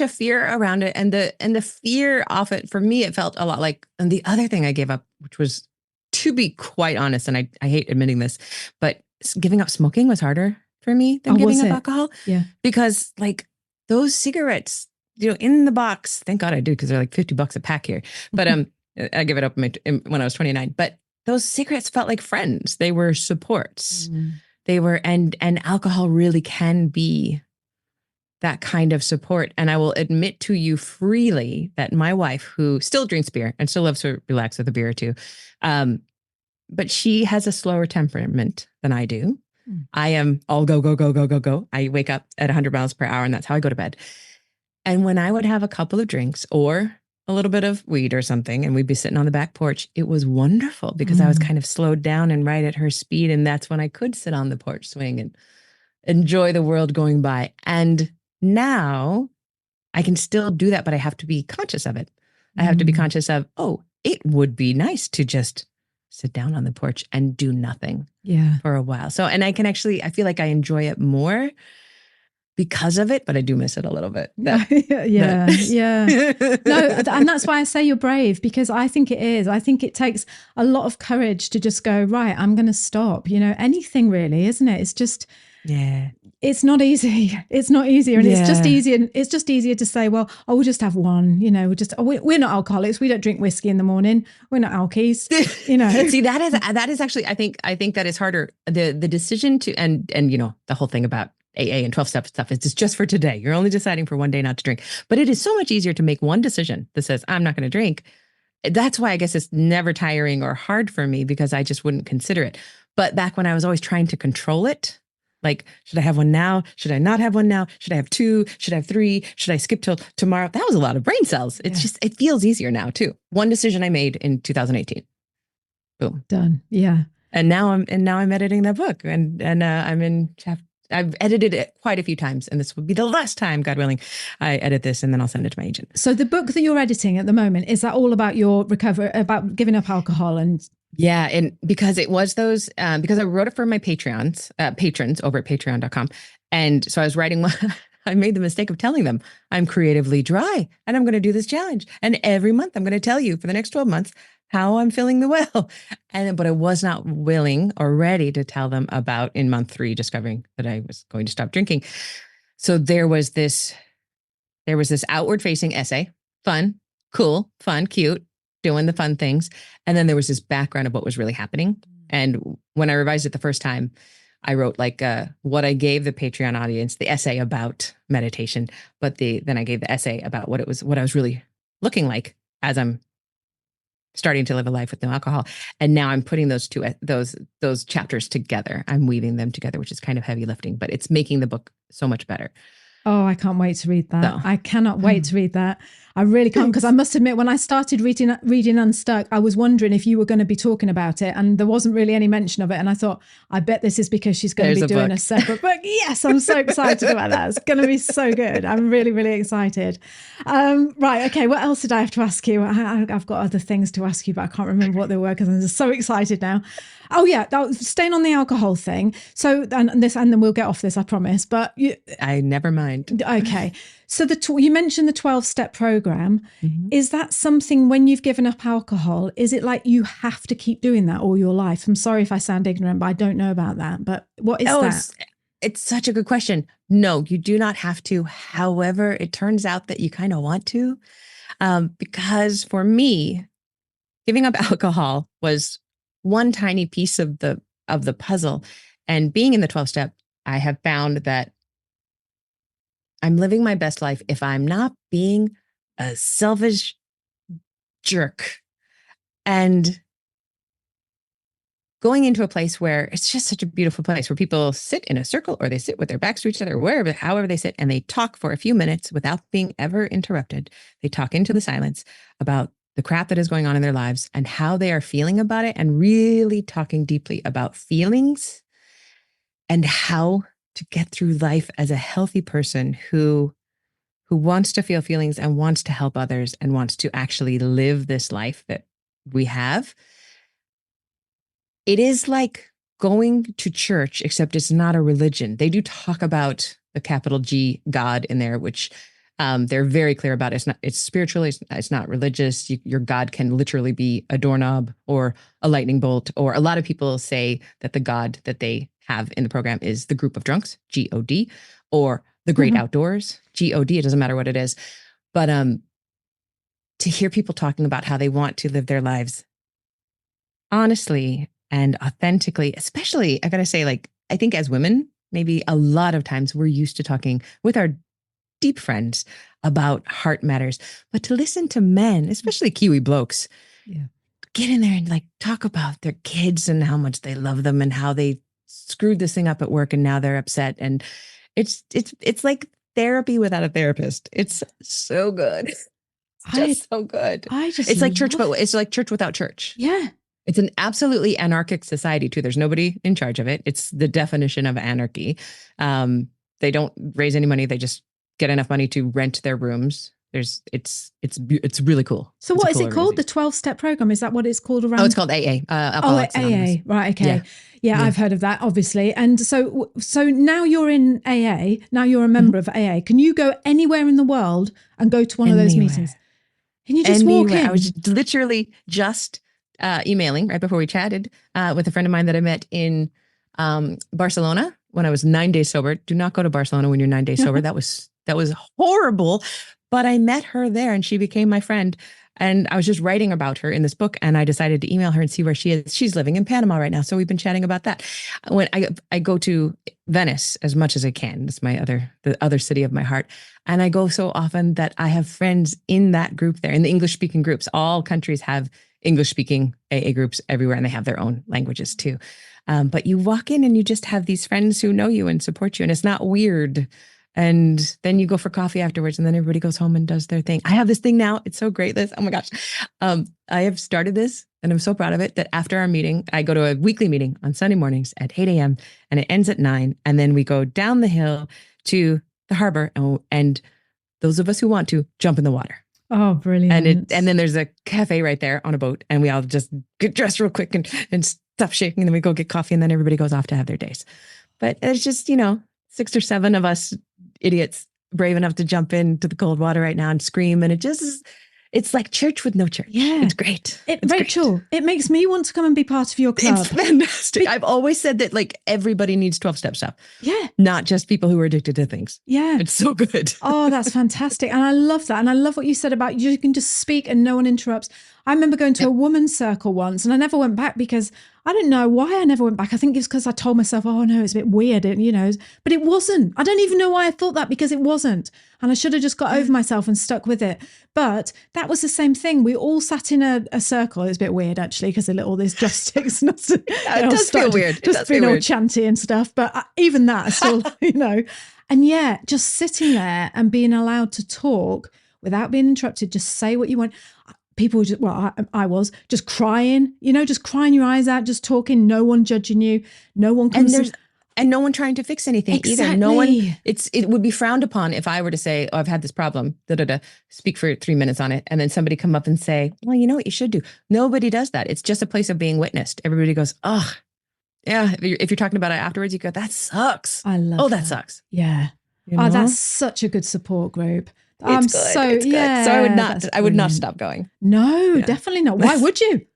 a fear around it. And the fear off it, for me, it felt a lot like, and the other thing I gave up, which was, to be quite honest, and I hate admitting this, but giving up smoking was harder for me than giving up alcohol. Yeah. Because like those cigarettes, in the box, thank God I do, because they're like $50 a pack here. But I give it up when I was 29. But those cigarettes felt like friends. They were supports. They were, and alcohol really can be that kind of support. And I will admit to you freely that my wife, who still drinks beer and still loves to relax with a beer or two, but she has a slower temperament than I do. I am all go, go, go, go, go, go. I wake up at 100 miles per hour and that's how I go to bed. And when I would have a couple of drinks or a little bit of weed or something, and we'd be sitting on the back porch, it was wonderful because I was kind of slowed down and right at her speed. And that's when I could sit on the porch swing and enjoy the world going by. And now I can still do that, but I have to be conscious of it. I have to be conscious of, it would be nice to just sit down on the porch and do nothing for a while. So, and I feel like I enjoy it more because of it, but I do miss it a little bit. Yeah. No, and that's why I say you're brave, because I think it is. I think it takes a lot of courage to just go, right, I'm going to stop, anything really, isn't it? It's just, it's not easy. It's not easier. And it's just easier. It's just easier to say, well, we'll just have one, we're not alcoholics. We don't drink whiskey in the morning. We're not alkies, See, that is actually, I think that is harder. The decision to, and the whole thing about AA and 12-step stuff is just for today. You're only deciding for one day not to drink. But it is so much easier to make one decision that says, I'm not going to drink. That's why I guess it's never tiring or hard for me, because I just wouldn't consider it. But back when I was always trying to control it, like, should I have one now? Should I not have one now? Should I have two? Should I have three? Should I skip till tomorrow? That was a lot of brain cells. It's just, it feels easier now too. One decision I made in 2018. Boom. Done. Yeah. And now I'm editing that book, and I'm in chapter. I've edited it quite a few times, and this will be the last time, God willing, I edit this, and then I'll send it to my agent. So the book that you're editing at the moment, is that all about your recovery, about giving up alcohol? And yeah, and because it was those, because I wrote it for my patrons over at patreon.com. And so I was writing one. I made the mistake of telling them I'm creatively dry and I'm going to do this challenge. And every month I'm going to tell you for the next 12 months how I'm feeling the well. But I was not willing or ready to tell them about, in month 3, discovering that I was going to stop drinking. So there was this outward facing essay, fun, cool, fun, cute, doing the fun things. And then there was this background of what was really happening. And when I revised it the first time, I wrote what I gave the Patreon audience, the essay about meditation, but then I gave the essay about what I was really looking like as I'm starting to live a life with no alcohol. And now I'm putting those chapters together. I'm weaving them together, which is kind of heavy lifting, but it's making the book so much better. Oh, I can't wait to read that. I cannot wait to read that. I really can't, because I must admit, when I started reading Unstuck, I was wondering if you were going to be talking about it, and there wasn't really any mention of it. And I thought, I bet this is because she's going to be doing a separate book. Yes, I'm so excited about that. It's going to be so good. I'm really, really excited. Right. Okay. What else did I have to ask you? I've got other things to ask you, but I can't remember what they were because I'm just so excited now. Oh yeah, staying on the alcohol thing. So and then we'll get off this, I promise. But I never mind. Okay. So you mentioned the 12-step program. Mm-hmm. Is that something, when you've given up alcohol, is it like you have to keep doing that all your life? I'm sorry if I sound ignorant, but I don't know about that. But what is that? It's such a good question. No, you do not have to. However, it turns out that you kind of want to, because for me, giving up alcohol was one tiny piece of the puzzle. And being in the 12-step, I have found that I'm living my best life if I'm not being a selfish jerk and going into a place where it's just such a beautiful place where people sit in a circle, or they sit with their backs to each other, or however they sit, and they talk for a few minutes without being ever interrupted. They talk into the silence about the crap that is going on in their lives and how they are feeling about it, and really talking deeply about feelings and how to get through life as a healthy person who wants to feel feelings and wants to help others and wants to actually live this life that we have. It is like going to church, except it's not a religion. They do talk about the capital G, God, in there, which they're very clear about. It's spiritual. It's not religious. Your God can literally be a doorknob or a lightning bolt. Or a lot of people say that the God that they have in the program is the group of drunks, GOD, or the great outdoors, GOD, it doesn't matter what it is. But to hear people talking about how they want to live their lives honestly and authentically, especially, I gotta say, like, I think as women, maybe a lot of times we're used to talking with our deep friends about heart matters, but to listen to men, especially Kiwi blokes, get in there and like talk about their kids and how much they love them and how they screwed this thing up at work and now they're upset. And it's like therapy without a therapist. It's so good. It's just so good. It's like church, but it's like church without church. Yeah. It's an absolutely anarchic society too. There's nobody in charge of it. It's the definition of anarchy. They don't raise any money. They just get enough money to rent their rooms. It's really cool. So what is it called? The 12-step program? Is that what it's called around? Oh, it's called AA. Alcoholics Anonymous. AA. Right. Okay. Yeah, I've heard of that, obviously. And so now you're in AA. Now you're a member of AA. Can you go anywhere in the world and go to one of those meetings? Can you just walk in? I was literally just emailing right before we chatted with a friend of mine that I met in Barcelona when I was 9 days sober. Do not go to Barcelona when you're 9 days sober. That was horrible. But I met her there and she became my friend. And I was just writing about her in this book and I decided to email her and see where she is. She's living in Panama right now. So we've been chatting about that. When I go to Venice as much as I can. It's the other city of my heart. And I go so often that I have friends in that group there, in the English speaking groups. All countries have English speaking AA groups everywhere and they have their own languages too. But you walk in and you just have these friends who know you and support you and it's not weird. And then you go for coffee afterwards and then everybody goes home and does their thing. I have this thing now. It's so great, Liz. Oh my gosh. I have started this and I'm so proud of it that after our meeting, I go to a weekly meeting on Sunday mornings at 8 a.m. and it ends at 9. And then we go down the hill to the harbor and those of us who want to jump in the water. Oh, brilliant. And then there's a cafe right there on a boat and we all just get dressed real quick and stop shaking and then we go get coffee and then everybody goes off to have their days. But it's just, 6 or 7 of us idiots brave enough to jump into the cold water right now and scream. And it's like church with no church. Yeah. It's great. Rachel, great. It makes me want to come and be part of your club. It's fantastic. I've always said that like everybody needs 12-step stuff. Yeah. Not just people who are addicted to things. Yeah. It's so good. Oh, that's fantastic. And I love that. And I love what you said about you can just speak and no one interrupts. I remember going to a woman's circle once and I never went back because I don't know why I never went back. I think it's because I told myself, oh no, it's a bit weird, but it wasn't. I don't even know why I thought that because it wasn't. And I should have just got over myself and stuck with it. But that was the same thing. We all sat in a circle. It was a bit weird actually because all these joss sticks. It does feel weird. Just being all chanty and stuff. But even that still, And yeah, just sitting there and being allowed to talk without being interrupted, just say what you want. People just, I was just crying, just crying your eyes out, just talking, no one judging you, no one comes. And no one trying to fix anything either. No one, it would be frowned upon if I were to say, oh, I've had this problem, speak for 3 minutes on it. And then somebody come up and say, well, you know what you should do. Nobody does that. It's just a place of being witnessed. Everybody goes, oh, yeah. If you're talking about it afterwards, you go, that sucks. I love that sucks. Yeah. Oh, that's such a good support group. It's good. So I would not stop going. No, definitely not. Why would you?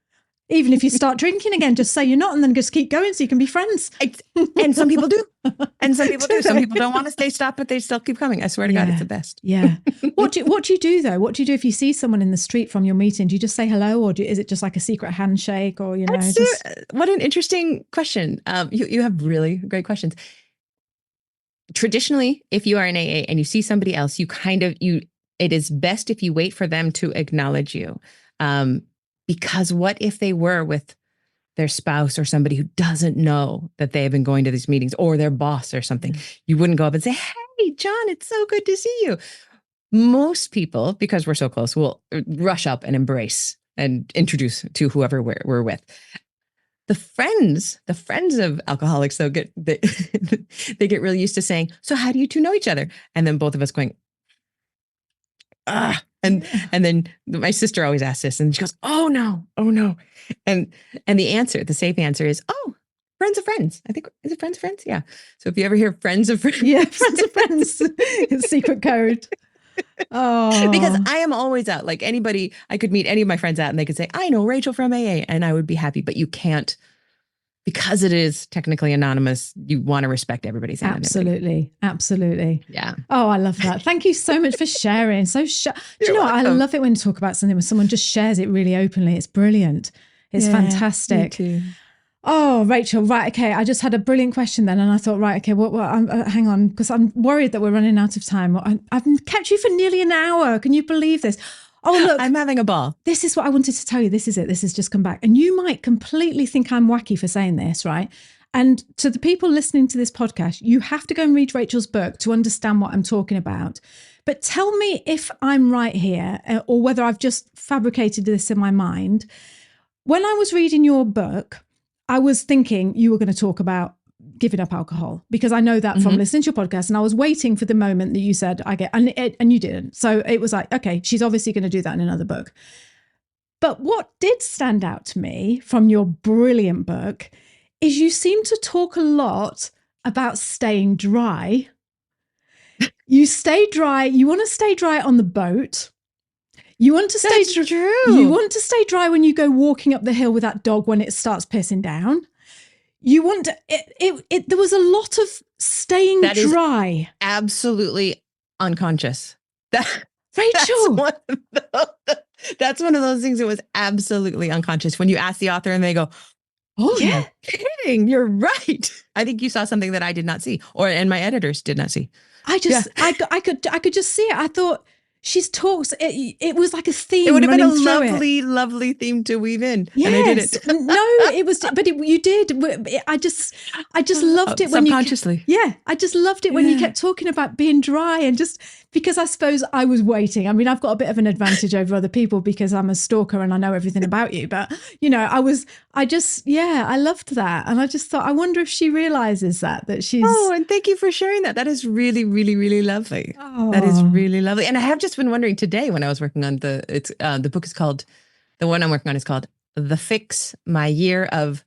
Even if you start drinking again, just say you're not and then just keep going so you can be friends. And some people do. And some people do. Some people don't want to stay stopped, but they still keep coming. I swear to God, it's the best. Yeah. What do you do though? What do you do if you see someone in the street from your meeting? Do you just say hello or is it just like a secret handshake or, What an interesting question. You have really great questions. Traditionally, if you are in AA and you see somebody else, it is best if you wait for them to acknowledge you. Because what if they were with their spouse or somebody who doesn't know that they have been going to these meetings or their boss or something? You wouldn't go up and say, hey, John, it's so good to see you. Most people, because we're so close, will rush up and embrace and introduce to whoever we're with. The friends of alcoholics, though, they get really used to saying, so how do you two know each other? And then both of us going, and then my sister always asks this and she goes, oh no. And the safe answer is, oh, friends of friends. I think, is it friends of friends? Yeah. So if you ever hear friends of friends. Yeah, friends of friends. It's secret code. Oh. Because I am always out. Like I could meet any of my friends out and they could say, I know Rachel from AA and I would be happy, but you can't because it is technically anonymous, you want to respect everybody's anonymity. Absolutely. Absolutely. Yeah. Oh, I love that. Thank you so much for sharing. Do you know what? I love it when you talk about something when someone just shares it really openly. It's brilliant. It's fantastic. Me too. Oh, Rachel, right. Okay. I just had a brilliant question then. And I thought, right, okay, hang on, because I'm worried that we're running out of time. I've kept you for nearly an hour. Can you believe this? Oh, look. I'm having a ball. This is what I wanted to tell you. This is it. This has just come back. And you might completely think I'm wacky for saying this, right? And to the people listening to this podcast, you have to go and read Rachel's book to understand what I'm talking about. But tell me if I'm right here or whether I've just fabricated this in my mind. When I was reading your book, I was thinking you were going to talk about giving up alcohol, because I know that from listening to your podcast, and I was waiting for the moment that you said and you didn't. So it was like, okay, she's obviously going to do that in another book. But what did stand out to me from your brilliant book is you seem to talk a lot about staying dry. You stay dry. You want to stay dry on the boat. You want to stay true. You want to stay dry when you go walking up the hill with that dog when it starts pissing down. You want to, there was a lot of staying dry. Absolutely unconscious. Rachel. That's one of those things that was absolutely unconscious. When you ask the author and they go, oh, yeah, you're kidding. You're right. I think you saw something that I did not see, and my editors did not see. I could just see it. I thought, she's talks. It was like a theme. It would have been a lovely, lovely theme to weave in. Yes. And I did it. No, it was, but you did. I just loved it when subconsciously. I just loved it when you kept talking about being dry, and just because I suppose I was waiting. I mean, I've got a bit of an advantage over other people because I'm a stalker and I know everything about you. But I loved that, and I just thought, I wonder if she realizes that she's. Oh, and thank you for sharing that. That is really, really, really lovely. Oh. That is really lovely, and I have just been wondering today when I was working on the book is called, the one I'm working on is called The Fix, My Year of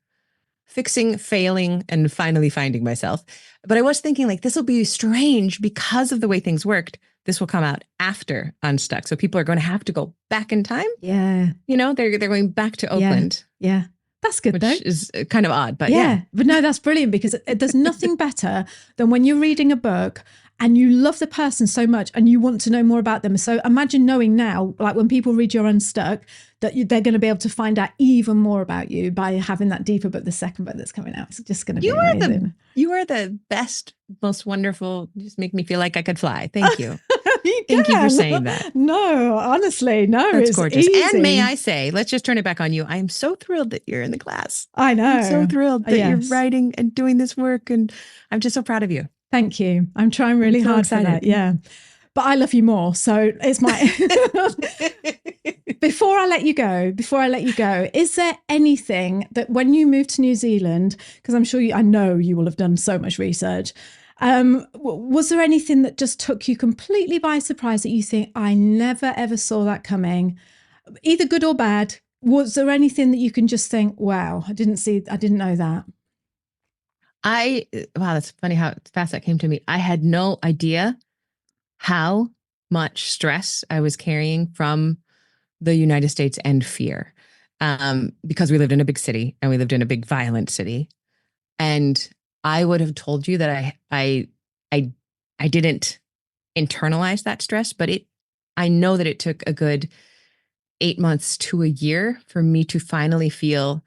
Fixing, Failing, and Finally Finding Myself. But I was thinking, like, this will be strange because of the way things worked. This will come out after Unstuck. So people are going to have to go back in time. Yeah. They're going back to Oakland. Yeah. That's good, which though. is kind of odd, but yeah. But no, that's brilliant, because there's nothing better than when you're reading a book and you love the person so much and you want to know more about them. So imagine knowing now, like when people read your Unstuck, that they're going to be able to find out even more about you by having that deeper book, the second book that's coming out. It's just going to be amazing. You are the best, most wonderful. You just make me feel like I could fly. Thank you. Thank you for saying that. No, honestly, no. That's it's gorgeous. easy. And may I say, let's just turn it back on you. I am so thrilled that you're in the class. I know. I'm so thrilled that you're writing and doing this work. And I'm just so proud of you. Thank you. I'm trying really hard for that. Yeah. But I love you more. So it's my, before I let you go, is there anything that when you moved to New Zealand, because I know you will have done so much research, was there anything that just took you completely by surprise that you think, I never ever saw that coming, either good or bad? Was there anything that you can just think, wow, I didn't know that? Wow, that's funny how fast that came to me. I had no idea how much stress I was carrying from the United States and fear, because we lived in a big city and we lived in a big violent city. And I would have told you that I didn't internalize that stress, but I know that it took a good 8 months to a year for me to finally feel,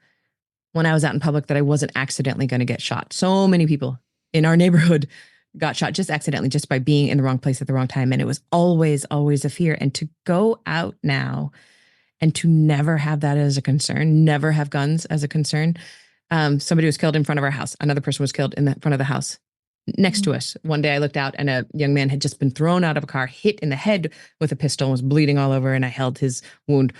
when I was out in public, that I wasn't accidentally going to get shot. So many people in our neighborhood got shot just accidentally, just by being in the wrong place at the wrong time. And it was always, always a fear. And to go out now and to never have that as a concern, never have guns as a concern. Somebody was killed in front of our house. Another person was killed in the front of the house next to us. One day I looked out and a young man had just been thrown out of a car, hit in the head with a pistol, and was bleeding all over. And I held his wound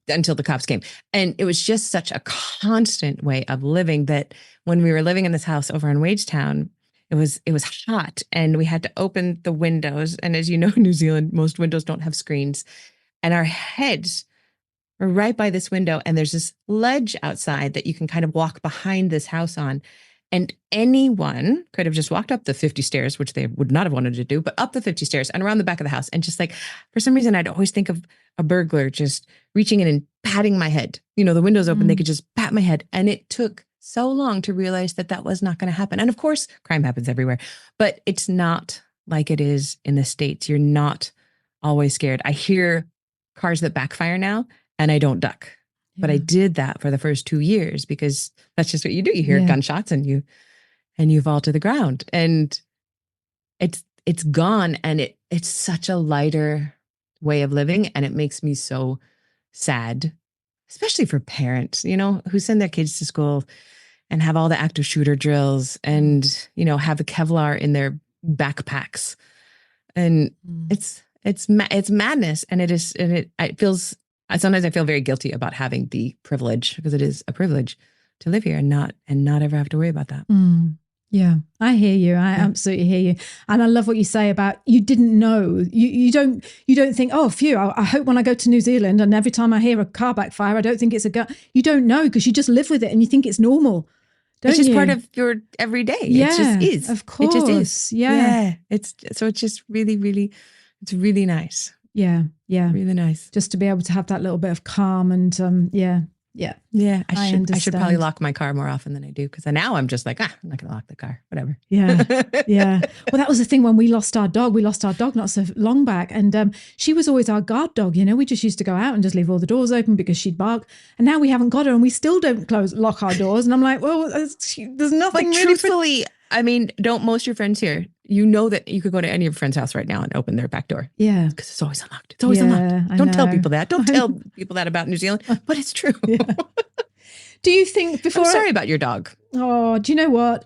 until the cops came. And it was just such a constant way of living that when we were living in this house over in Wagetown, it was hot and we had to open the windows. And as you know, in New Zealand, most windows don't have screens. And our heads were right by this window. And there's this ledge outside that you can kind of walk behind this house on. And anyone could have just walked up the 50 stairs, which they would not have wanted to do, but up the 50 stairs and around the back of the house. And just like, for some reason, I'd always think of a burglar just reaching in and patting my head. The window's open, they could just pat my head. And it took so long to realize that that was not going to happen. And of course, crime happens everywhere, but it's not like it is in the States. You're not always scared. I hear cars that backfire now and I don't duck. But I did that for the first 2 years because that's just what you do. You hear gunshots and you fall to the ground. And it's gone, and it's such a lighter way of living, and it makes me so sad, especially for parents, who send their kids to school and have all the active shooter drills and, have the Kevlar in their backpacks. And it's madness. And it feels, sometimes I feel very guilty about having the privilege, because it is a privilege to live here and not ever have to worry about that. Yeah, I hear you. I absolutely hear you. And I love what you say about you didn't know. You don't think, oh, phew, I hope when I go to New Zealand and every time I hear a car backfire, I don't think it's a gun. You don't know because you just live with it and you think it's normal. It's just part of your everyday. Yeah, it just is. Of course. It just is. Yeah. It's just really, really, it's really nice. Yeah. Really nice. Just to be able to have that little bit of calm and Yeah. I should probably lock my car more often than I do, because now I'm just like, I'm not going to lock the car, whatever. Yeah. Well, that was the thing when we lost our dog. We lost our dog not so long back, and she was always our guard dog. We just used to go out and just leave all the doors open because she'd bark. And now we haven't got her, and we still don't lock our doors. And I'm like, well, there's nothing. But really truthfully, don't most of your friends here? You know that you could go to any of your friends' house right now and open their back door. Yeah. Because it's always unlocked. It's always unlocked. Don't tell people that. Don't tell people that about New Zealand, but it's true. Yeah. Do you think before? I'm sorry about your dog. Oh, do you know what?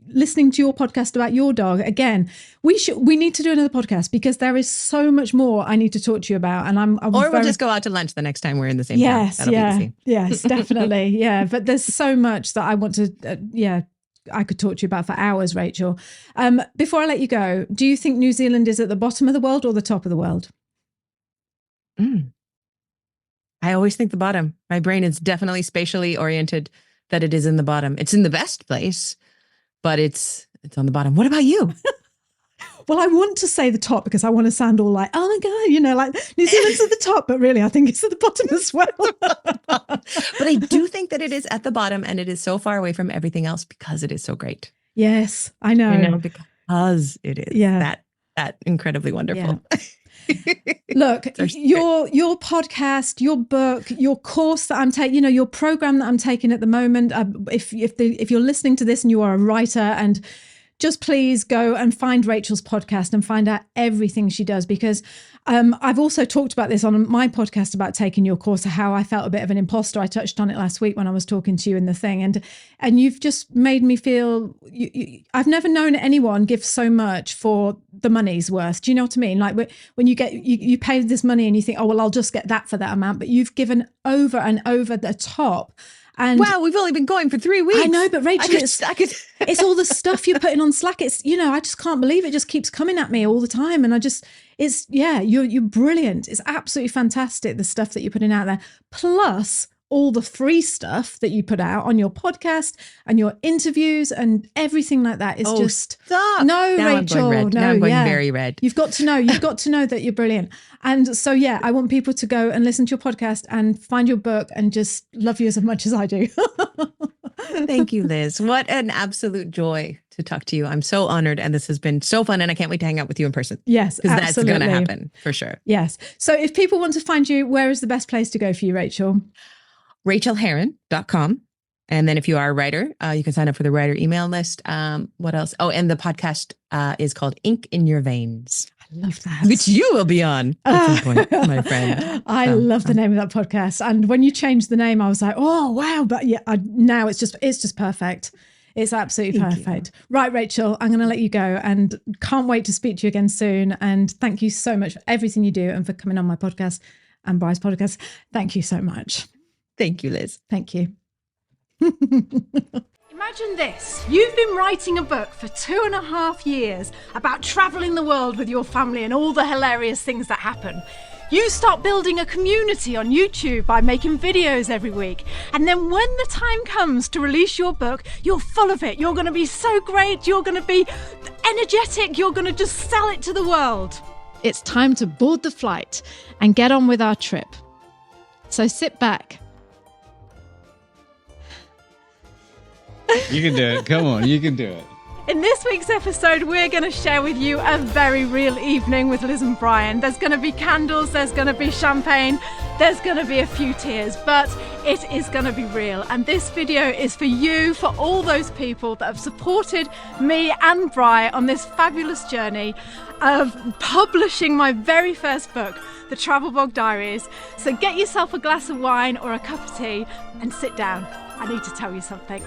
Listening to your podcast about your dog again. We need to do another podcast because there is so much more I need to talk to you about. And we'll just go out to lunch the next time we're in the same town. That'll be easy. Yes, definitely. Yeah, but there's so much that I want to. I could talk to you about for hours, Rachel. Before I let you go, do you think New Zealand is at the bottom of the world or the top of the world? I always think the bottom. My brain is definitely spatially oriented that it is in the bottom. It's in the best place, but it's on the bottom. What about you? Well, I want to say the top because I want to sound all like, oh my God, like New Zealand's at the top, but really I think it's at the bottom as well. But I do think that it is at the bottom, and it is so far away from everything else because it is so great. Yes, I know. Because it is that incredibly wonderful. Yeah. Look, your podcast, your book, your course that I'm taking, your program that I'm taking at the moment. If you're listening to this and you are a writer, and just please go and find Rachel's podcast and find out everything she does, because I've also talked about this on my podcast about taking your course, how I felt a bit of an imposter. I touched on it last week when I was talking to you in the thing, and you've just made me feel I've never known anyone give so much for the money's worth. Do you know what I mean? Like when you pay this money and you think, oh well, I'll just get that for that amount, but you've given over and over the top. And wow, we've only been going for 3 weeks. I know, but Rachel, it's all the stuff you're putting on Slack. It's, I just can't believe it just keeps coming at me all the time. And you're brilliant. It's absolutely fantastic, the stuff that you're putting out there. Plus all the free stuff that you put out on your podcast and your interviews and everything like that is just stop. No, now Rachel. I'm going red. No, now I'm going very red. You've got to know that you're brilliant. And so, I want people to go and listen to your podcast and find your book and just love you as much as I do. Thank you, Liz. What an absolute joy to talk to you. I'm so honored, and this has been so fun, and I can't wait to hang out with you in person. Yes, because that's going to happen for sure. Yes. So if people want to find you, where is the best place to go for you, Rachel? RachelHerron.com. And then if you are a writer, you can sign up for the writer email list. What else? Oh, and the podcast is called Ink in Your Veins. I love that. Which you will be on at some point, my friend. I love the name of that podcast. And when you changed the name, I was like, oh, wow. But now it's just perfect. It's absolutely perfect. Right, Rachel, I'm going to let you go and can't wait to speak to you again soon. And thank you so much for everything you do and for coming on my podcast and Bry's podcast. Thank you so much. Thank you, Liz. Thank you. Imagine this. You've been writing a book for 2.5 years about traveling the world with your family and all the hilarious things that happen. You start building a community on YouTube by making videos every week. And then when the time comes to release your book, you're full of it. You're going to be so great. You're going to be energetic. You're going to just sell it to the world. It's time to board the flight and get on with our trip. So sit back, You can do it. Come on, you can do it. In this week's episode, we're going to share with you a very real evening with Liz and Brian. There's going to be candles, there's going to be champagne, there's going to be a few tears, but it is going to be real. And this video is for you, for all those people that have supported me and Brian on this fabulous journey of publishing my very first book, The Travel Bog Diaries. So get yourself a glass of wine or a cup of tea and sit down. I need to tell you something.